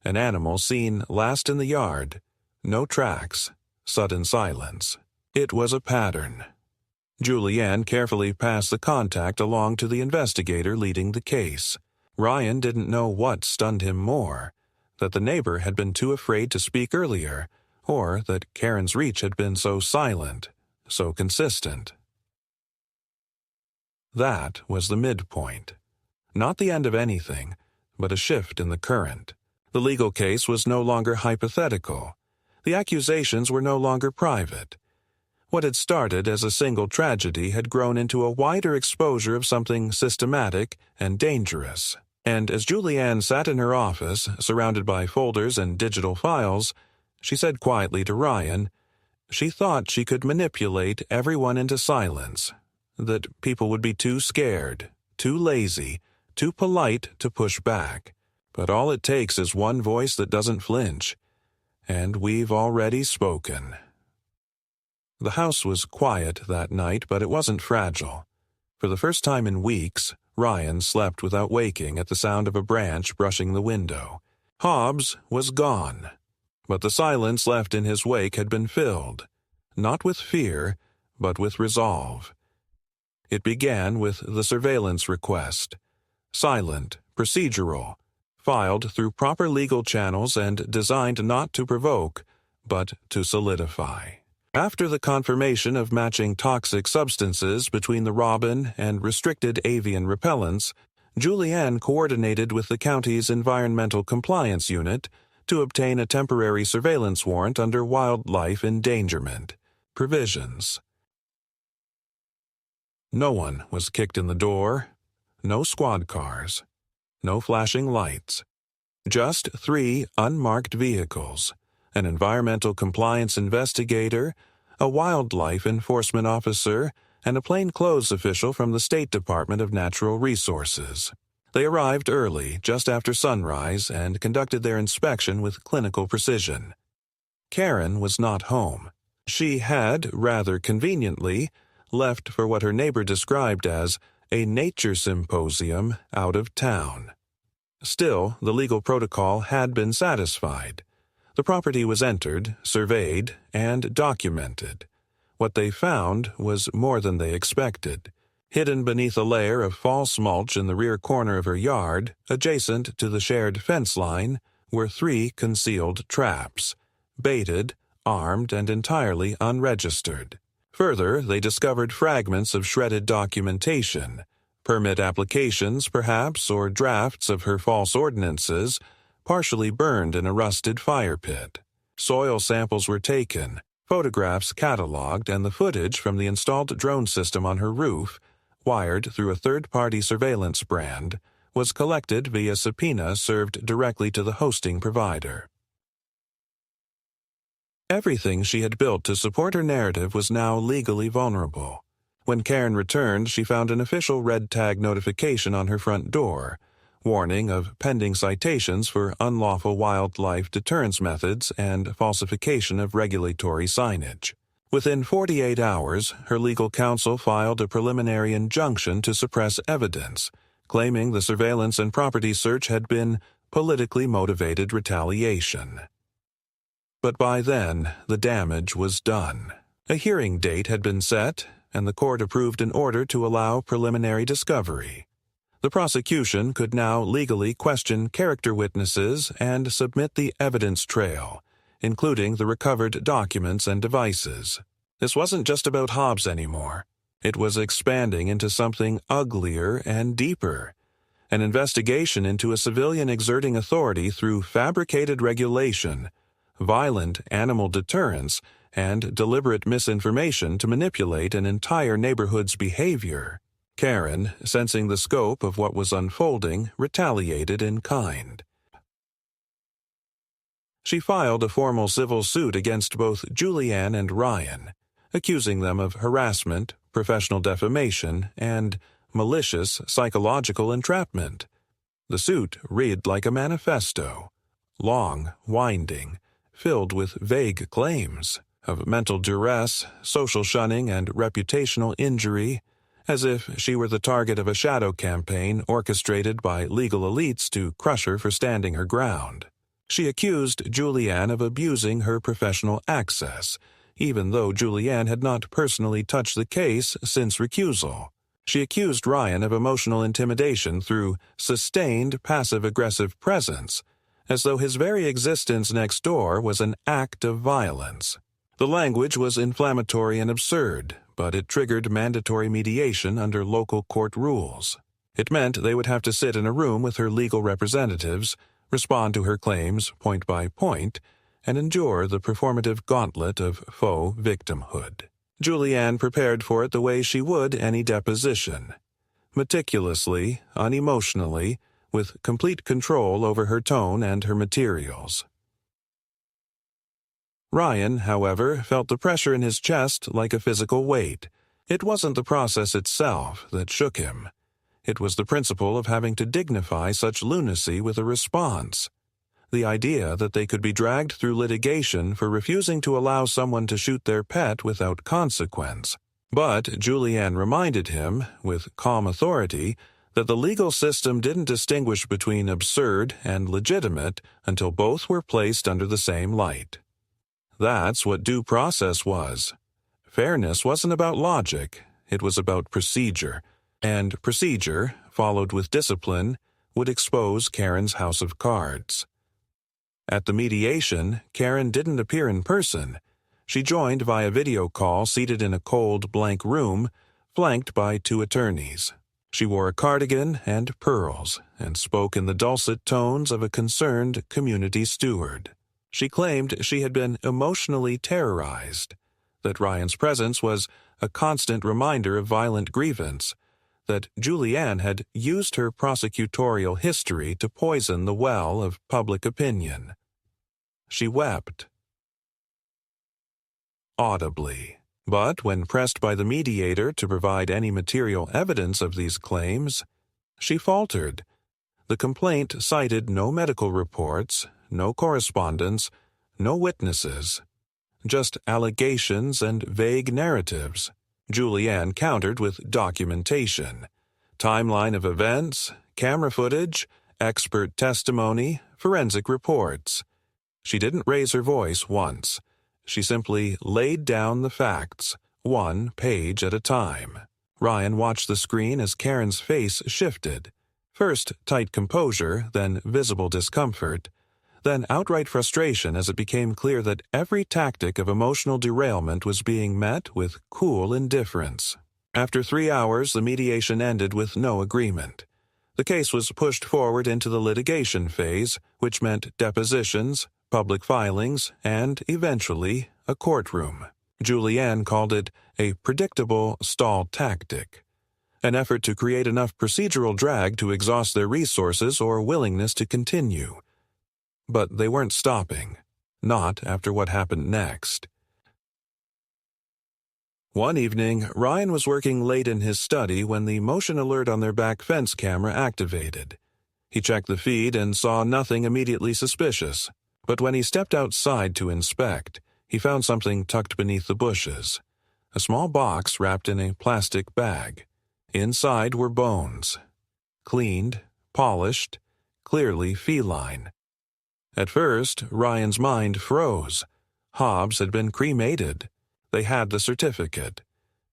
An animal seen last in the yard, no tracks, sudden silence. It was a pattern. Julianne carefully passed the contact along to the investigator leading the case. Ryan didn't know what stunned him more, that the neighbor had been too afraid to speak earlier, or that Karen's reach had been so silent, so consistent. That was the midpoint. Not the end of anything, but a shift in the current. The legal case was no longer hypothetical. The accusations were no longer private. What had started as a single tragedy had grown into a wider exposure of something systematic and dangerous. And as Julianne sat in her office, surrounded by folders and digital files, she said quietly to Ryan, she thought she could manipulate everyone into silence, that people would be too scared, too lazy, too polite to push back. But all it takes is one voice that doesn't flinch. And we've already spoken. The house was quiet that night, but it wasn't fragile. For the first time in weeks, Ryan slept without waking at the sound of a branch brushing the window. Hobbs was gone, but the silence left in his wake had been filled, not with fear, but with resolve. It began with the surveillance request. Silent, procedural, filed through proper legal channels and designed not to provoke, but to solidify. After the confirmation of matching toxic substances between the robin and restricted avian repellents, Julianne coordinated with the county's Environmental Compliance Unit to obtain a temporary surveillance warrant under wildlife endangerment provisions. No one was kicked in the door, no squad cars, no flashing lights. Just 3 unmarked vehicles, an environmental compliance investigator, a wildlife enforcement officer, and a plainclothes official from the State Department of Natural Resources. They arrived early, just after sunrise, and conducted their inspection with clinical precision. Karen was not home. She had, rather conveniently, left for what her neighbor described as a nature symposium out of town. Still, the legal protocol had been satisfied. The property was entered, surveyed, and documented. What they found was more than they expected. Hidden beneath a layer of false mulch in the rear corner of her yard, adjacent to the shared fence line, were 3 concealed traps, baited, armed, and entirely unregistered. Further, they discovered fragments of shredded documentation, permit applications perhaps, or drafts of her false ordinances, partially burned in a rusted fire pit. Soil samples were taken, photographs cataloged, and the footage from the installed drone system on her roof, wired through a third-party surveillance brand, was collected via subpoena served directly to the hosting provider. Everything she had built to support her narrative was now legally vulnerable. When Karen returned, she found an official red tag notification on her front door, warning of pending citations for unlawful wildlife deterrence methods and falsification of regulatory signage. Within 48 hours, her legal counsel filed a preliminary injunction to suppress evidence, claiming the surveillance and property search had been politically motivated retaliation. But by then, the damage was done. A hearing date had been set, and the court approved an order to allow preliminary discovery. The prosecution could now legally question character witnesses and submit the evidence trail, including the recovered documents and devices. This wasn't just about Hobbs anymore. It was expanding into something uglier and deeper, an investigation into a civilian exerting authority through fabricated regulation, violent animal deterrence, and deliberate misinformation to manipulate an entire neighborhood's behavior. Karen, sensing the scope of what was unfolding, retaliated in kind. She filed a formal civil suit against both Julianne and Ryan, accusing them of harassment, professional defamation, and malicious psychological entrapment. The suit read like a manifesto, long, winding, filled with vague claims of mental duress, social shunning, and reputational injury, as if she were the target of a shadow campaign orchestrated by legal elites to crush her for standing her ground. She accused Julianne of abusing her professional access, even though Julianne had not personally touched the case since recusal. She accused Ryan of emotional intimidation through sustained passive-aggressive presence, as though his very existence next door was an act of violence. The language was inflammatory and absurd, but it triggered mandatory mediation under local court rules. It meant they would have to sit in a room with her legal representatives, respond to her claims point by point, and endure the performative gauntlet of faux victimhood. Julianne prepared for it the way she would any deposition, meticulously, unemotionally, with complete control over her tone and her materials. Ryan, however, felt the pressure in his chest like a physical weight. It wasn't the process itself that shook him. It was the principle of having to dignify such lunacy with a response. The idea that they could be dragged through litigation for refusing to allow someone to shoot their pet without consequence. But Julianne reminded him, with calm authority, that the legal system didn't distinguish between absurd and legitimate until both were placed under the same light. That's what due process was. Fairness wasn't about logic, it was about procedure, and procedure, followed with discipline, would expose Karen's house of cards. At the mediation, Karen didn't appear in person. She joined via video call seated in a cold, blank room, flanked by two attorneys. She wore a cardigan and pearls, and spoke in the dulcet tones of a concerned community steward. She claimed she had been emotionally terrorized, that Ryan's presence was a constant reminder of violent grievance, that Julianne had used her prosecutorial history to poison the well of public opinion. She wept. Audibly. But when pressed by the mediator to provide any material evidence of these claims, she faltered. The complaint cited no medical reports, no correspondence, no witnesses, just allegations and vague narratives. Julianne countered with documentation, timeline of events, camera footage, expert testimony, forensic reports. She didn't raise her voice once. She simply laid down the facts, one page at a time. Ryan watched the screen as Karen's face shifted. First tight composure, then visible discomfort, then outright frustration as it became clear that every tactic of emotional derailment was being met with cool indifference. After 3 hours, the mediation ended with no agreement. The case was pushed forward into the litigation phase, which meant depositions, public filings, and, eventually, a courtroom. Julianne called it a predictable stall tactic, an effort to create enough procedural drag to exhaust their resources or willingness to continue. But they weren't stopping, not after what happened next. One evening, Ryan was working late in his study when the motion alert on their back fence camera activated. He checked the feed and saw nothing immediately suspicious, but when he stepped outside to inspect, he found something tucked beneath the bushes. A small box wrapped in a plastic bag. Inside were bones. Cleaned, polished, clearly feline. At first, Ryan's mind froze. Hobbs had been cremated. They had the certificate.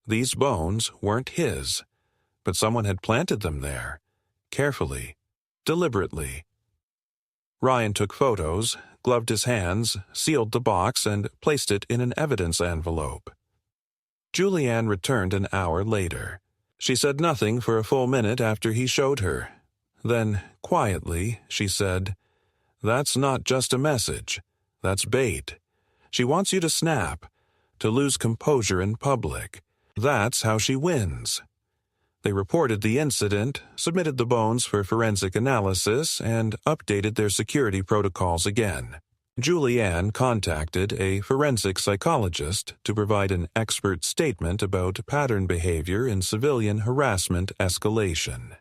These bones weren't his, but someone had planted them there, carefully, deliberately. Ryan took photos, gloved his hands, sealed the box, and placed it in an evidence envelope. Julianne returned an hour later. She said nothing for a full minute after he showed her. Then, quietly, she said, "That's not just a message. That's bait. She wants you to snap, to lose composure in public. That's how she wins." They reported the incident, submitted the bones for forensic analysis, and updated their security protocols again. Julianne contacted a forensic psychologist to provide an expert statement about pattern behavior in civilian harassment escalation.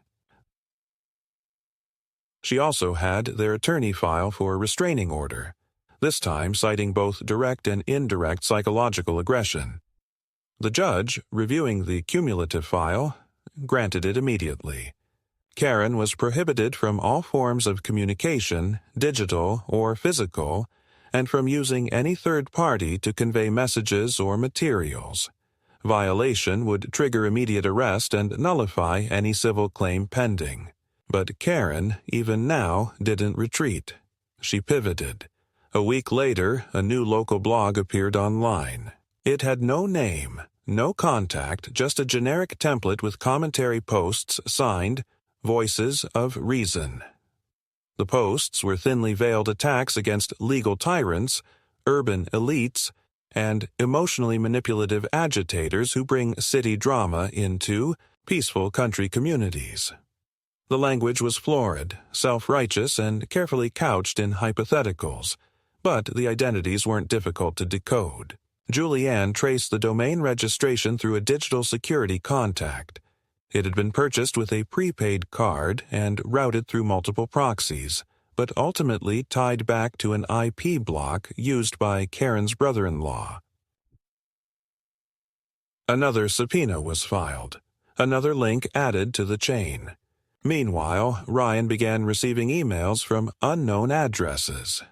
She also had their attorney file for a restraining order, this time citing both direct and indirect psychological aggression. The judge, reviewing the cumulative file, granted it immediately. Karen was prohibited from all forms of communication, digital or physical, and from using any third party to convey messages or materials. Violation would trigger immediate arrest and nullify any civil claim pending. But Karen, even now, didn't retreat. She pivoted. A week later, a new local blog appeared online. It had no name, no contact, just a generic template with commentary posts signed, Voices of Reason. The posts were thinly veiled attacks against legal tyrants, urban elites, and emotionally manipulative agitators who bring city drama into peaceful country communities. The language was florid, self-righteous, and carefully couched in hypotheticals, but the identities weren't difficult to decode. Julianne traced the domain registration through a digital security contact. It had been purchased with a prepaid card and routed through multiple proxies, but ultimately tied back to an IP block used by Karen's brother-in-law. Another subpoena was filed, another link added to the chain. Meanwhile, Ryan began receiving emails from unknown addresses.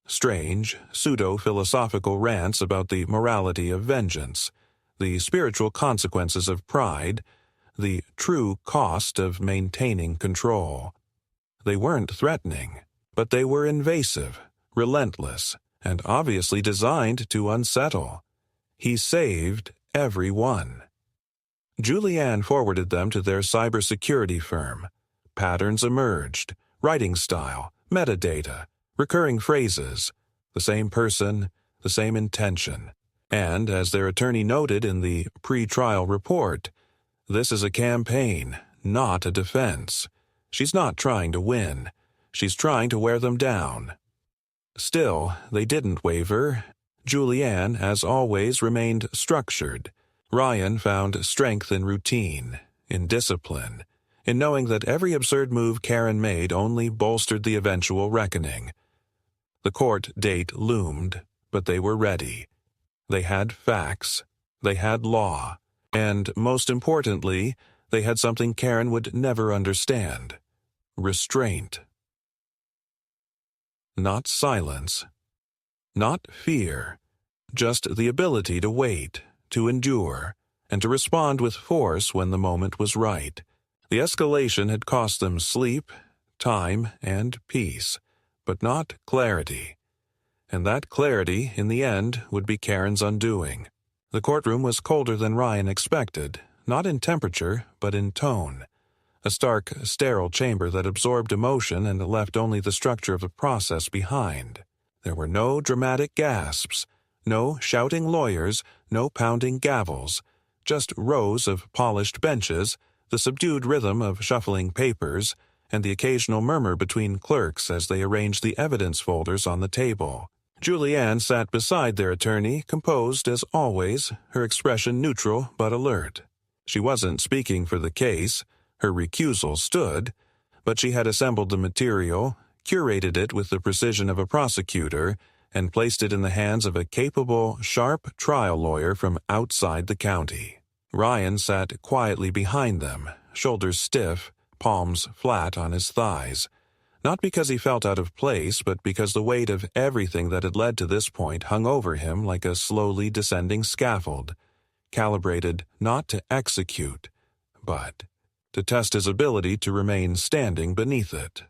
Strange, pseudo-philosophical rants about the morality of vengeance, the spiritual consequences of pride, the true cost of maintaining control. They weren't threatening, but they were invasive, relentless, and obviously designed to unsettle. He saved every one. Julianne forwarded them to their cybersecurity firm. Patterns emerged, writing style, metadata, recurring phrases, the same person, the same intention. And, as their attorney noted in the pre-trial report, this is a campaign, not a defense. She's not trying to win. She's trying to wear them down. Still, they didn't waver. Julianne, as always, remained structured. Ryan found strength in routine, in discipline, in knowing that every absurd move Karen made only bolstered the eventual reckoning. The court date loomed, but they were ready. They had facts. They had law. And, most importantly, they had something Karen would never understand: restraint. Not silence. Not fear. Just the ability to wait, to endure, and to respond with force when the moment was right. The escalation had cost them sleep, time, and peace, but not clarity. And that clarity, in the end, would be Karen's undoing. The courtroom was colder than Ryan expected, not in temperature, but in tone. a stark, sterile chamber that absorbed emotion and left only the structure of the process behind. There were no dramatic gasps, no shouting lawyers, no pounding gavels, just rows of polished benches, the subdued rhythm of shuffling papers, and the occasional murmur between clerks as they arranged the evidence folders on the table. Julianne sat beside their attorney, composed as always, her expression neutral but alert. She wasn't speaking for the case, her recusal stood, but she had assembled the material, curated it with the precision of a prosecutor, and placed it in the hands of a capable, sharp trial lawyer from outside the county. Ryan sat quietly behind them, shoulders stiff, palms flat on his thighs, not because he felt out of place, but because the weight of everything that had led to this point hung over him like a slowly descending scaffold, calibrated not to execute, but to test his ability to remain standing beneath it.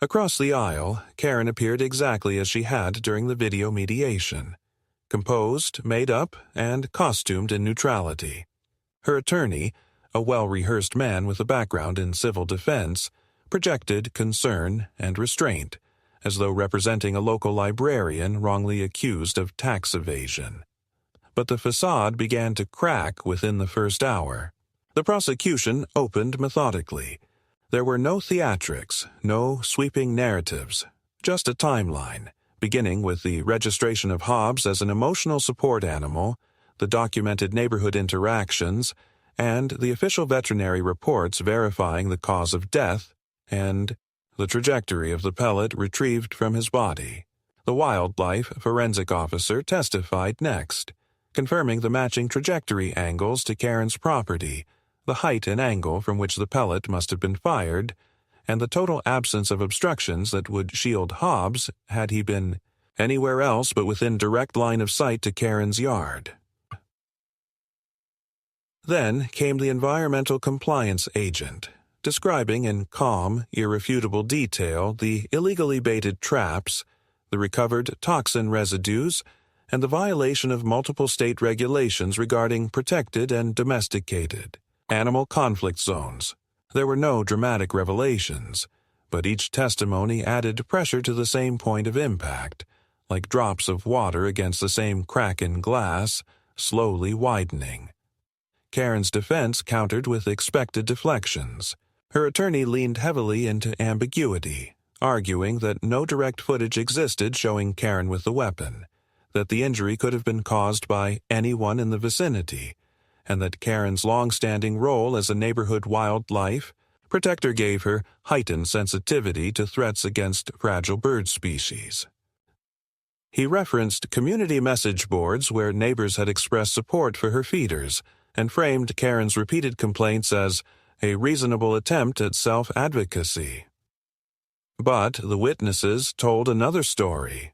Across the aisle, Karen appeared exactly as she had during the video mediation, composed, made up, and costumed in neutrality. Her attorney, a well-rehearsed man with a background in civil defense, projected concern and restraint, as though representing a local librarian wrongly accused of tax evasion. But the facade began to crack within the first hour. The prosecution opened methodically. There were no theatrics, no sweeping narratives, just a timeline, beginning with the registration of Hobbs as an emotional support animal, the documented neighborhood interactions, and the official veterinary reports verifying the cause of death and the trajectory of the pellet retrieved from his body. The wildlife forensic officer testified next, confirming the matching trajectory angles to Karen's property, the height and angle from which the pellet must have been fired, and the total absence of obstructions that would shield Hobbs had he been anywhere else but within direct line of sight to Karen's yard. Then came the environmental compliance agent, describing in calm, irrefutable detail the illegally baited traps, the recovered toxin residues, and the violation of multiple state regulations regarding protected and domesticated animal conflict zones. There were no dramatic revelations, but each testimony added pressure to the same point of impact, like drops of water against the same crack in glass, slowly widening. Karen's defense countered with expected deflections. Her attorney leaned heavily into ambiguity, arguing that no direct footage existed showing Karen with the weapon, that the injury could have been caused by anyone in the vicinity, and that Karen's long-standing role as a neighborhood wildlife protector gave her heightened sensitivity to threats against fragile bird species. He referenced community message boards where neighbors had expressed support for her feeders, and framed Karen's repeated complaints as a reasonable attempt at self-advocacy. But the witnesses told another story.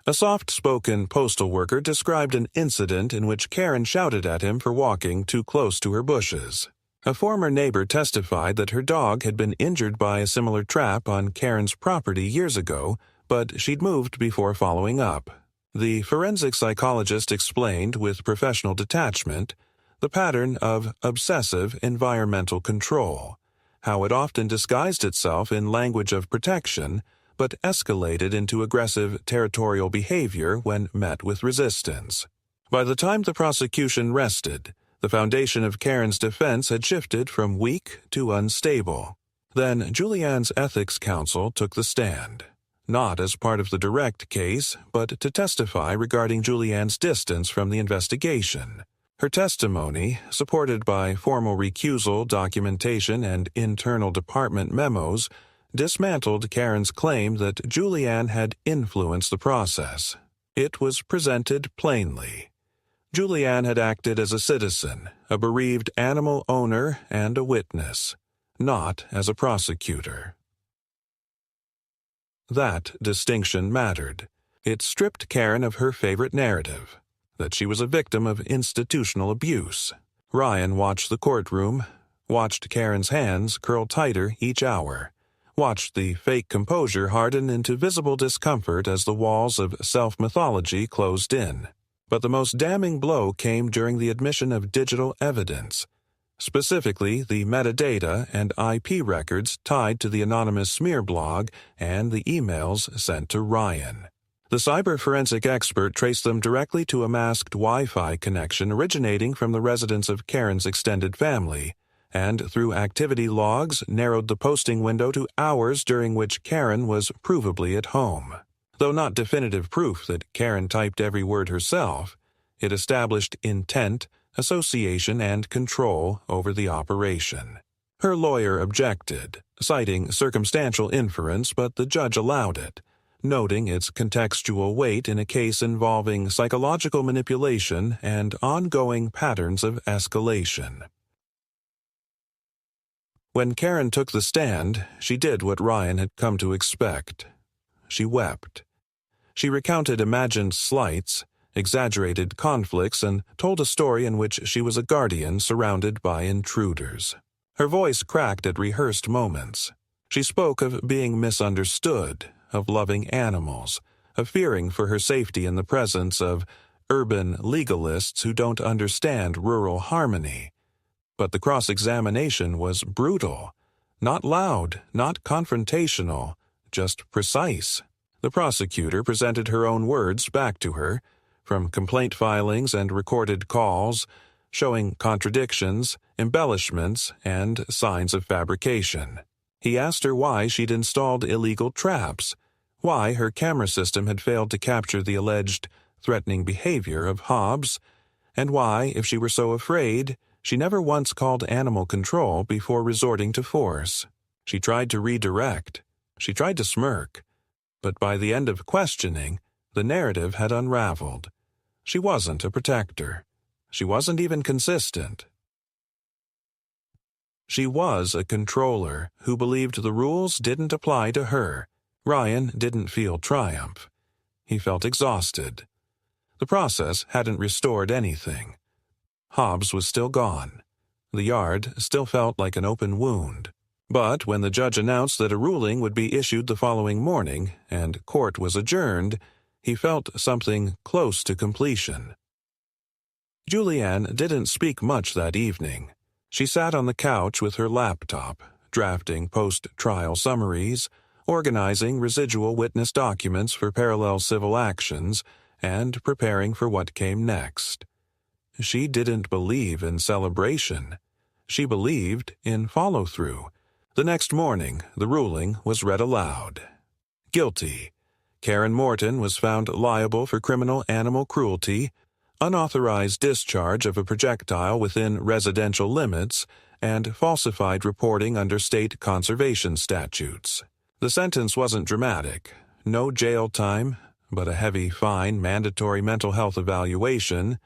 A soft-spoken postal worker described an incident in which Karen shouted at him for walking too close to her bushes. A former neighbor testified that her dog had been injured by a similar trap on Karen's property years ago, but she'd moved before following up. The forensic psychologist explained with professional detachment the pattern of obsessive environmental control, how it often disguised itself in language of protection, but escalated into aggressive territorial behavior when met with resistance. By the time the prosecution rested, the foundation of Karen's defense had shifted from weak to unstable. Then Julianne's ethics counsel took the stand, not as part of the direct case, but to testify regarding Julianne's distance from the investigation. Her testimony, supported by formal recusal documentation and internal department memos, dismantled Karen's claim that Julianne had influenced the process. It was presented plainly. Julianne had acted as a citizen, a bereaved animal owner, and a witness, not as a prosecutor. That distinction mattered. It stripped Karen of her favorite narrative, that she was a victim of institutional abuse. Ryan watched the courtroom, watched Karen's hands curl tighter each hour, watched the fake composure harden into visible discomfort as the walls of self-mythology closed in. But the most damning blow came during the admission of digital evidence, specifically the metadata and IP records tied to the anonymous smear blog and the emails sent to Ryan. The cyber forensic expert traced them directly to a masked Wi-Fi connection originating from the residence of Karen's extended family, and through activity logs narrowed the posting window to hours during which Karen was provably at home. Though not definitive proof that Karen typed every word herself, it established intent, association, and control over the operation. Her lawyer objected, citing circumstantial inference, but the judge allowed it, noting its contextual weight in a case involving psychological manipulation and ongoing patterns of escalation. When Karen took the stand, she did what Ryan had come to expect. She wept. She recounted imagined slights, exaggerated conflicts, and told a story in which she was a guardian surrounded by intruders. Her voice cracked at rehearsed moments. She spoke of being misunderstood, of loving animals, of fearing for her safety in the presence of urban legalists who don't understand rural harmony. But the cross-examination was brutal, not loud, not confrontational, just precise. The prosecutor presented her own words back to her, from complaint filings and recorded calls, showing contradictions, embellishments, and signs of fabrication. He asked her why she'd installed illegal traps, why her camera system had failed to capture the alleged threatening behavior of Hobbs, and why, if she were so afraid, she never once called animal control before resorting to force. She tried to redirect. She tried to smirk. But by the end of questioning, the narrative had unraveled. She wasn't a protector. She wasn't even consistent. She was a controller who believed the rules didn't apply to her. Ryan didn't feel triumph. He felt exhausted. The process hadn't restored anything. Hobbs was still gone. The yard still felt like an open wound. But when the judge announced that a ruling would be issued the following morning and court was adjourned, he felt something close to completion. Julianne didn't speak much that evening. She sat on the couch with her laptop, drafting post-trial summaries, organizing residual witness documents for parallel civil actions, and preparing for what came next. She didn't believe in celebration. She believed in follow-through. The next morning, the ruling was read aloud. Guilty. Karen Morton was found liable for criminal animal cruelty, unauthorized discharge of a projectile within residential limits, and falsified reporting under state conservation statutes. The sentence wasn't dramatic. No jail time, but a heavy fine, mandatory mental health evaluation,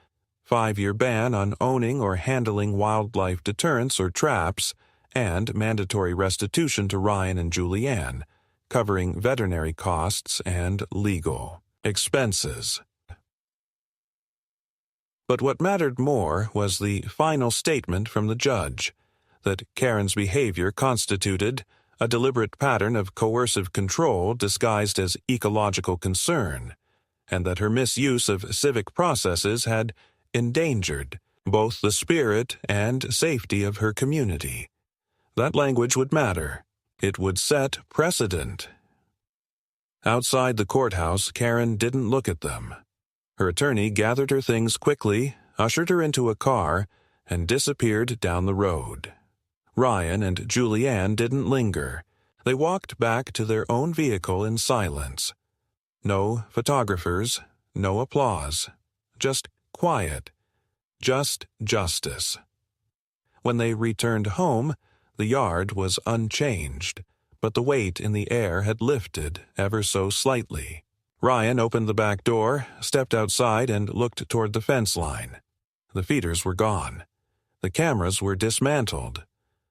5-year ban on owning or handling wildlife deterrents or traps, and mandatory restitution to Ryan and Julianne, covering veterinary costs and legal expenses. But what mattered more was the final statement from the judge, that Karen's behavior constituted a deliberate pattern of coercive control disguised as ecological concern, and that her misuse of civic processes had endangered both the spirit and safety of her community. That language would matter. It would set precedent. Outside the courthouse, Karen didn't look at them. Her attorney gathered her things quickly, ushered her into a car, and disappeared down the road. Ryan and Julianne didn't linger. They walked back to their own vehicle in silence. No photographers, no applause. Just quiet. Just justice. When they returned home, the yard was unchanged, but the weight in the air had lifted ever so slightly. Ryan opened the back door, stepped outside, and looked toward the fence line. The feeders were gone. The cameras were dismantled.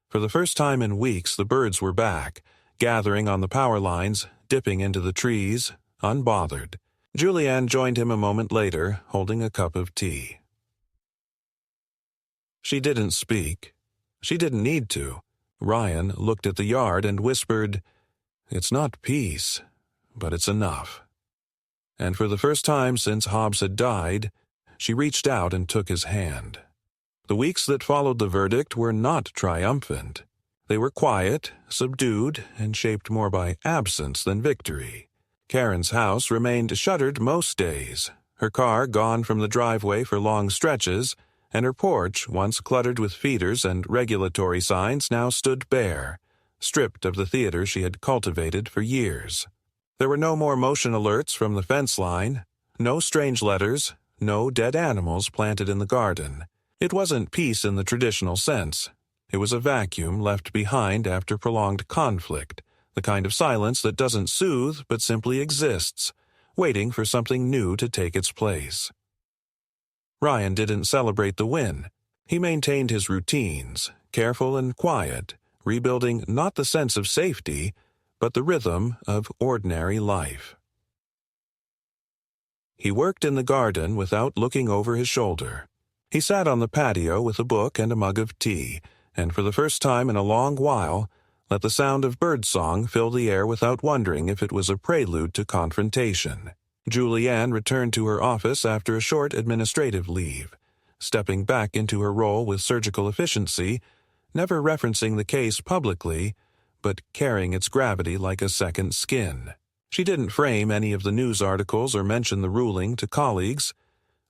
For the first time in weeks, the birds were back, gathering on the power lines, dipping into the trees, unbothered. Julianne joined him a moment later, holding a cup of tea. She didn't speak. She didn't need to. Ryan looked at the yard and whispered, "It's not peace, but it's enough." And for the first time since Hobbs had died, She reached out and took his hand. The weeks that followed the verdict were not triumphant. They were quiet, subdued, and shaped more by absence than victory. Karen's house remained shuttered most days, her car gone from the driveway for long stretches, and her porch, once cluttered with feeders and regulatory signs, now stood bare, stripped of the theater she had cultivated for years. There were no more motion alerts from the fence line, no strange letters, no dead animals planted in the garden. It wasn't peace in the traditional sense. It was a vacuum left behind after prolonged conflict, the kind of silence that doesn't soothe but simply exists, waiting for something new to take its place. Ryan didn't celebrate the win. He maintained his routines, careful and quiet, rebuilding not the sense of safety, but the rhythm of ordinary life. He worked in the garden without looking over his shoulder. He sat on the patio with a book and a mug of tea, and for the first time in a long while, let the sound of birdsong fill the air without wondering if it was a prelude to confrontation. Julianne returned to her office after a short administrative leave, stepping back into her role with surgical efficiency, never referencing the case publicly, but carrying its gravity like a second skin. She didn't frame any of the news articles or mention the ruling to colleagues.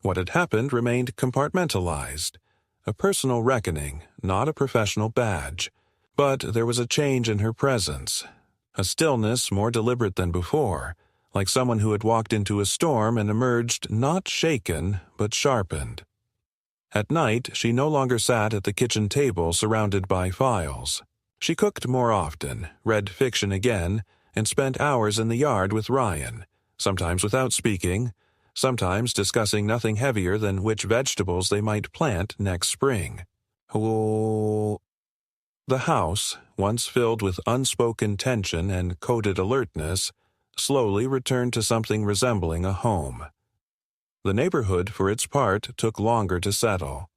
What had happened remained compartmentalized, a personal reckoning, not a professional badge. But there was a change in her presence, a stillness more deliberate than before, like someone who had walked into a storm and emerged not shaken, but sharpened. At night, she no longer sat at the kitchen table surrounded by files. She cooked more often, read fiction again, and spent hours in the yard with Ryan, sometimes without speaking, sometimes discussing nothing heavier than which vegetables they might plant next spring. Oh. The house, once filled with unspoken tension and coded alertness, slowly returned to something resembling a home. The neighborhood, for its part, took longer to settle.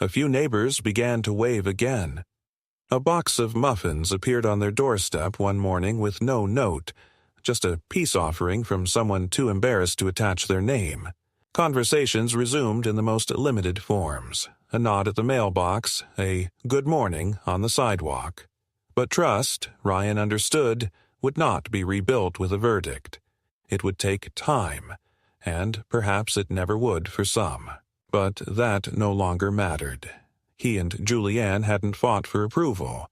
A few neighbors began to wave again. A box of muffins appeared on their doorstep one morning with no note, just a peace offering from someone too embarrassed to attach their name. Conversations resumed in the most limited forms. A nod at the mailbox, a good morning on the sidewalk. But trust, Ryan understood, would not be rebuilt with a verdict. It would take time, and perhaps it never would for some. But that no longer mattered. He and Julianne hadn't fought for approval.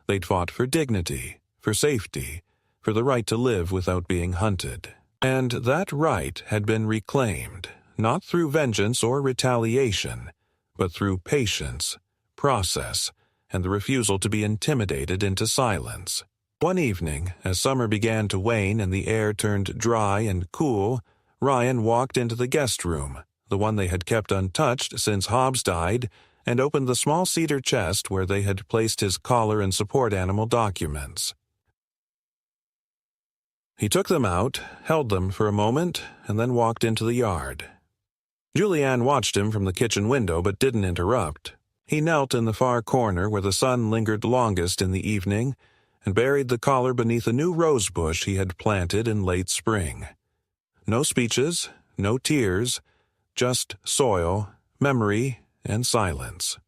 They'd fought for dignity, for safety, for the right to live without being hunted. And that right had been reclaimed, not through vengeance or retaliation, but through patience, process, and the refusal to be intimidated into silence. One evening, as summer began to wane and the air turned dry and cool, Ryan walked into the guest room, the one they had kept untouched since Hobbs died, and opened the small cedar chest where they had placed his collar and support animal documents. He took them out, held them for a moment, and then walked into the yard. Julianne watched him from the kitchen window but didn't interrupt. He knelt in the far corner where the sun lingered longest in the evening and buried the collar beneath a new rose bush he had planted in late spring. No speeches, no tears, just soil, memory, and silence.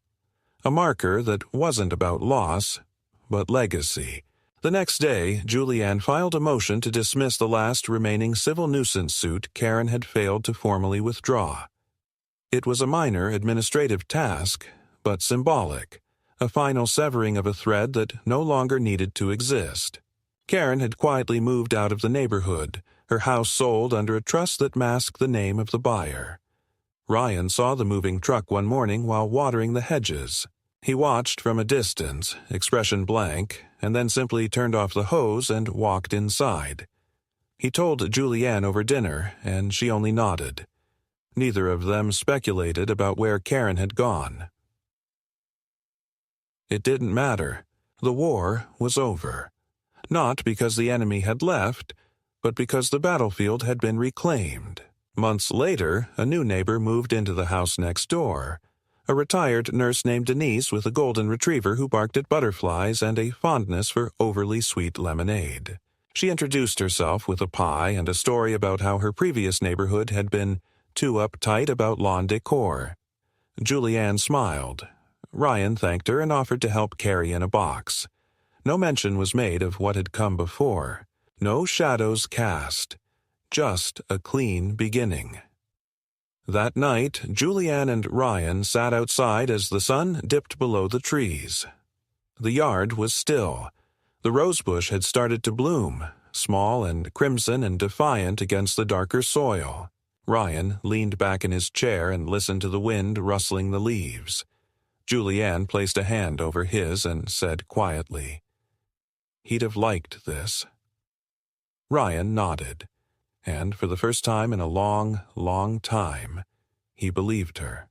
A marker that wasn't about loss, but legacy. The next day, Julianne filed a motion to dismiss the last remaining civil nuisance suit Karen had failed to formally withdraw. It was a minor administrative task, but symbolic, a final severing of a thread that no longer needed to exist. Karen had quietly moved out of the neighborhood, her house sold under a trust that masked the name of the buyer. Ryan saw the moving truck one morning while watering the hedges. He watched from a distance, expression blank, and then simply turned off the hose and walked inside. He told Julianne over dinner, and she only nodded. Neither of them speculated about where Karen had gone. It didn't matter. The war was over. Not because the enemy had left, but because the battlefield had been reclaimed. Months later, a new neighbor moved into the house next door. A retired nurse named Denise with a golden retriever who barked at butterflies and a fondness for overly sweet lemonade. She introduced herself with a pie and a story about how her previous neighborhood had been too uptight about lawn decor. Julianne smiled. Ryan thanked her and offered to help carry in a box. No mention was made of what had come before. No shadows cast. Just a clean beginning. That night, Julianne and Ryan sat outside as the sun dipped below the trees. The yard was still. The rosebush had started to bloom, small and crimson and defiant against the darker soil. Ryan leaned back in his chair and listened to the wind rustling the leaves. Julianne placed a hand over his and said quietly, "He'd have liked this." Ryan nodded, and for the first time in a long, long time, he believed her.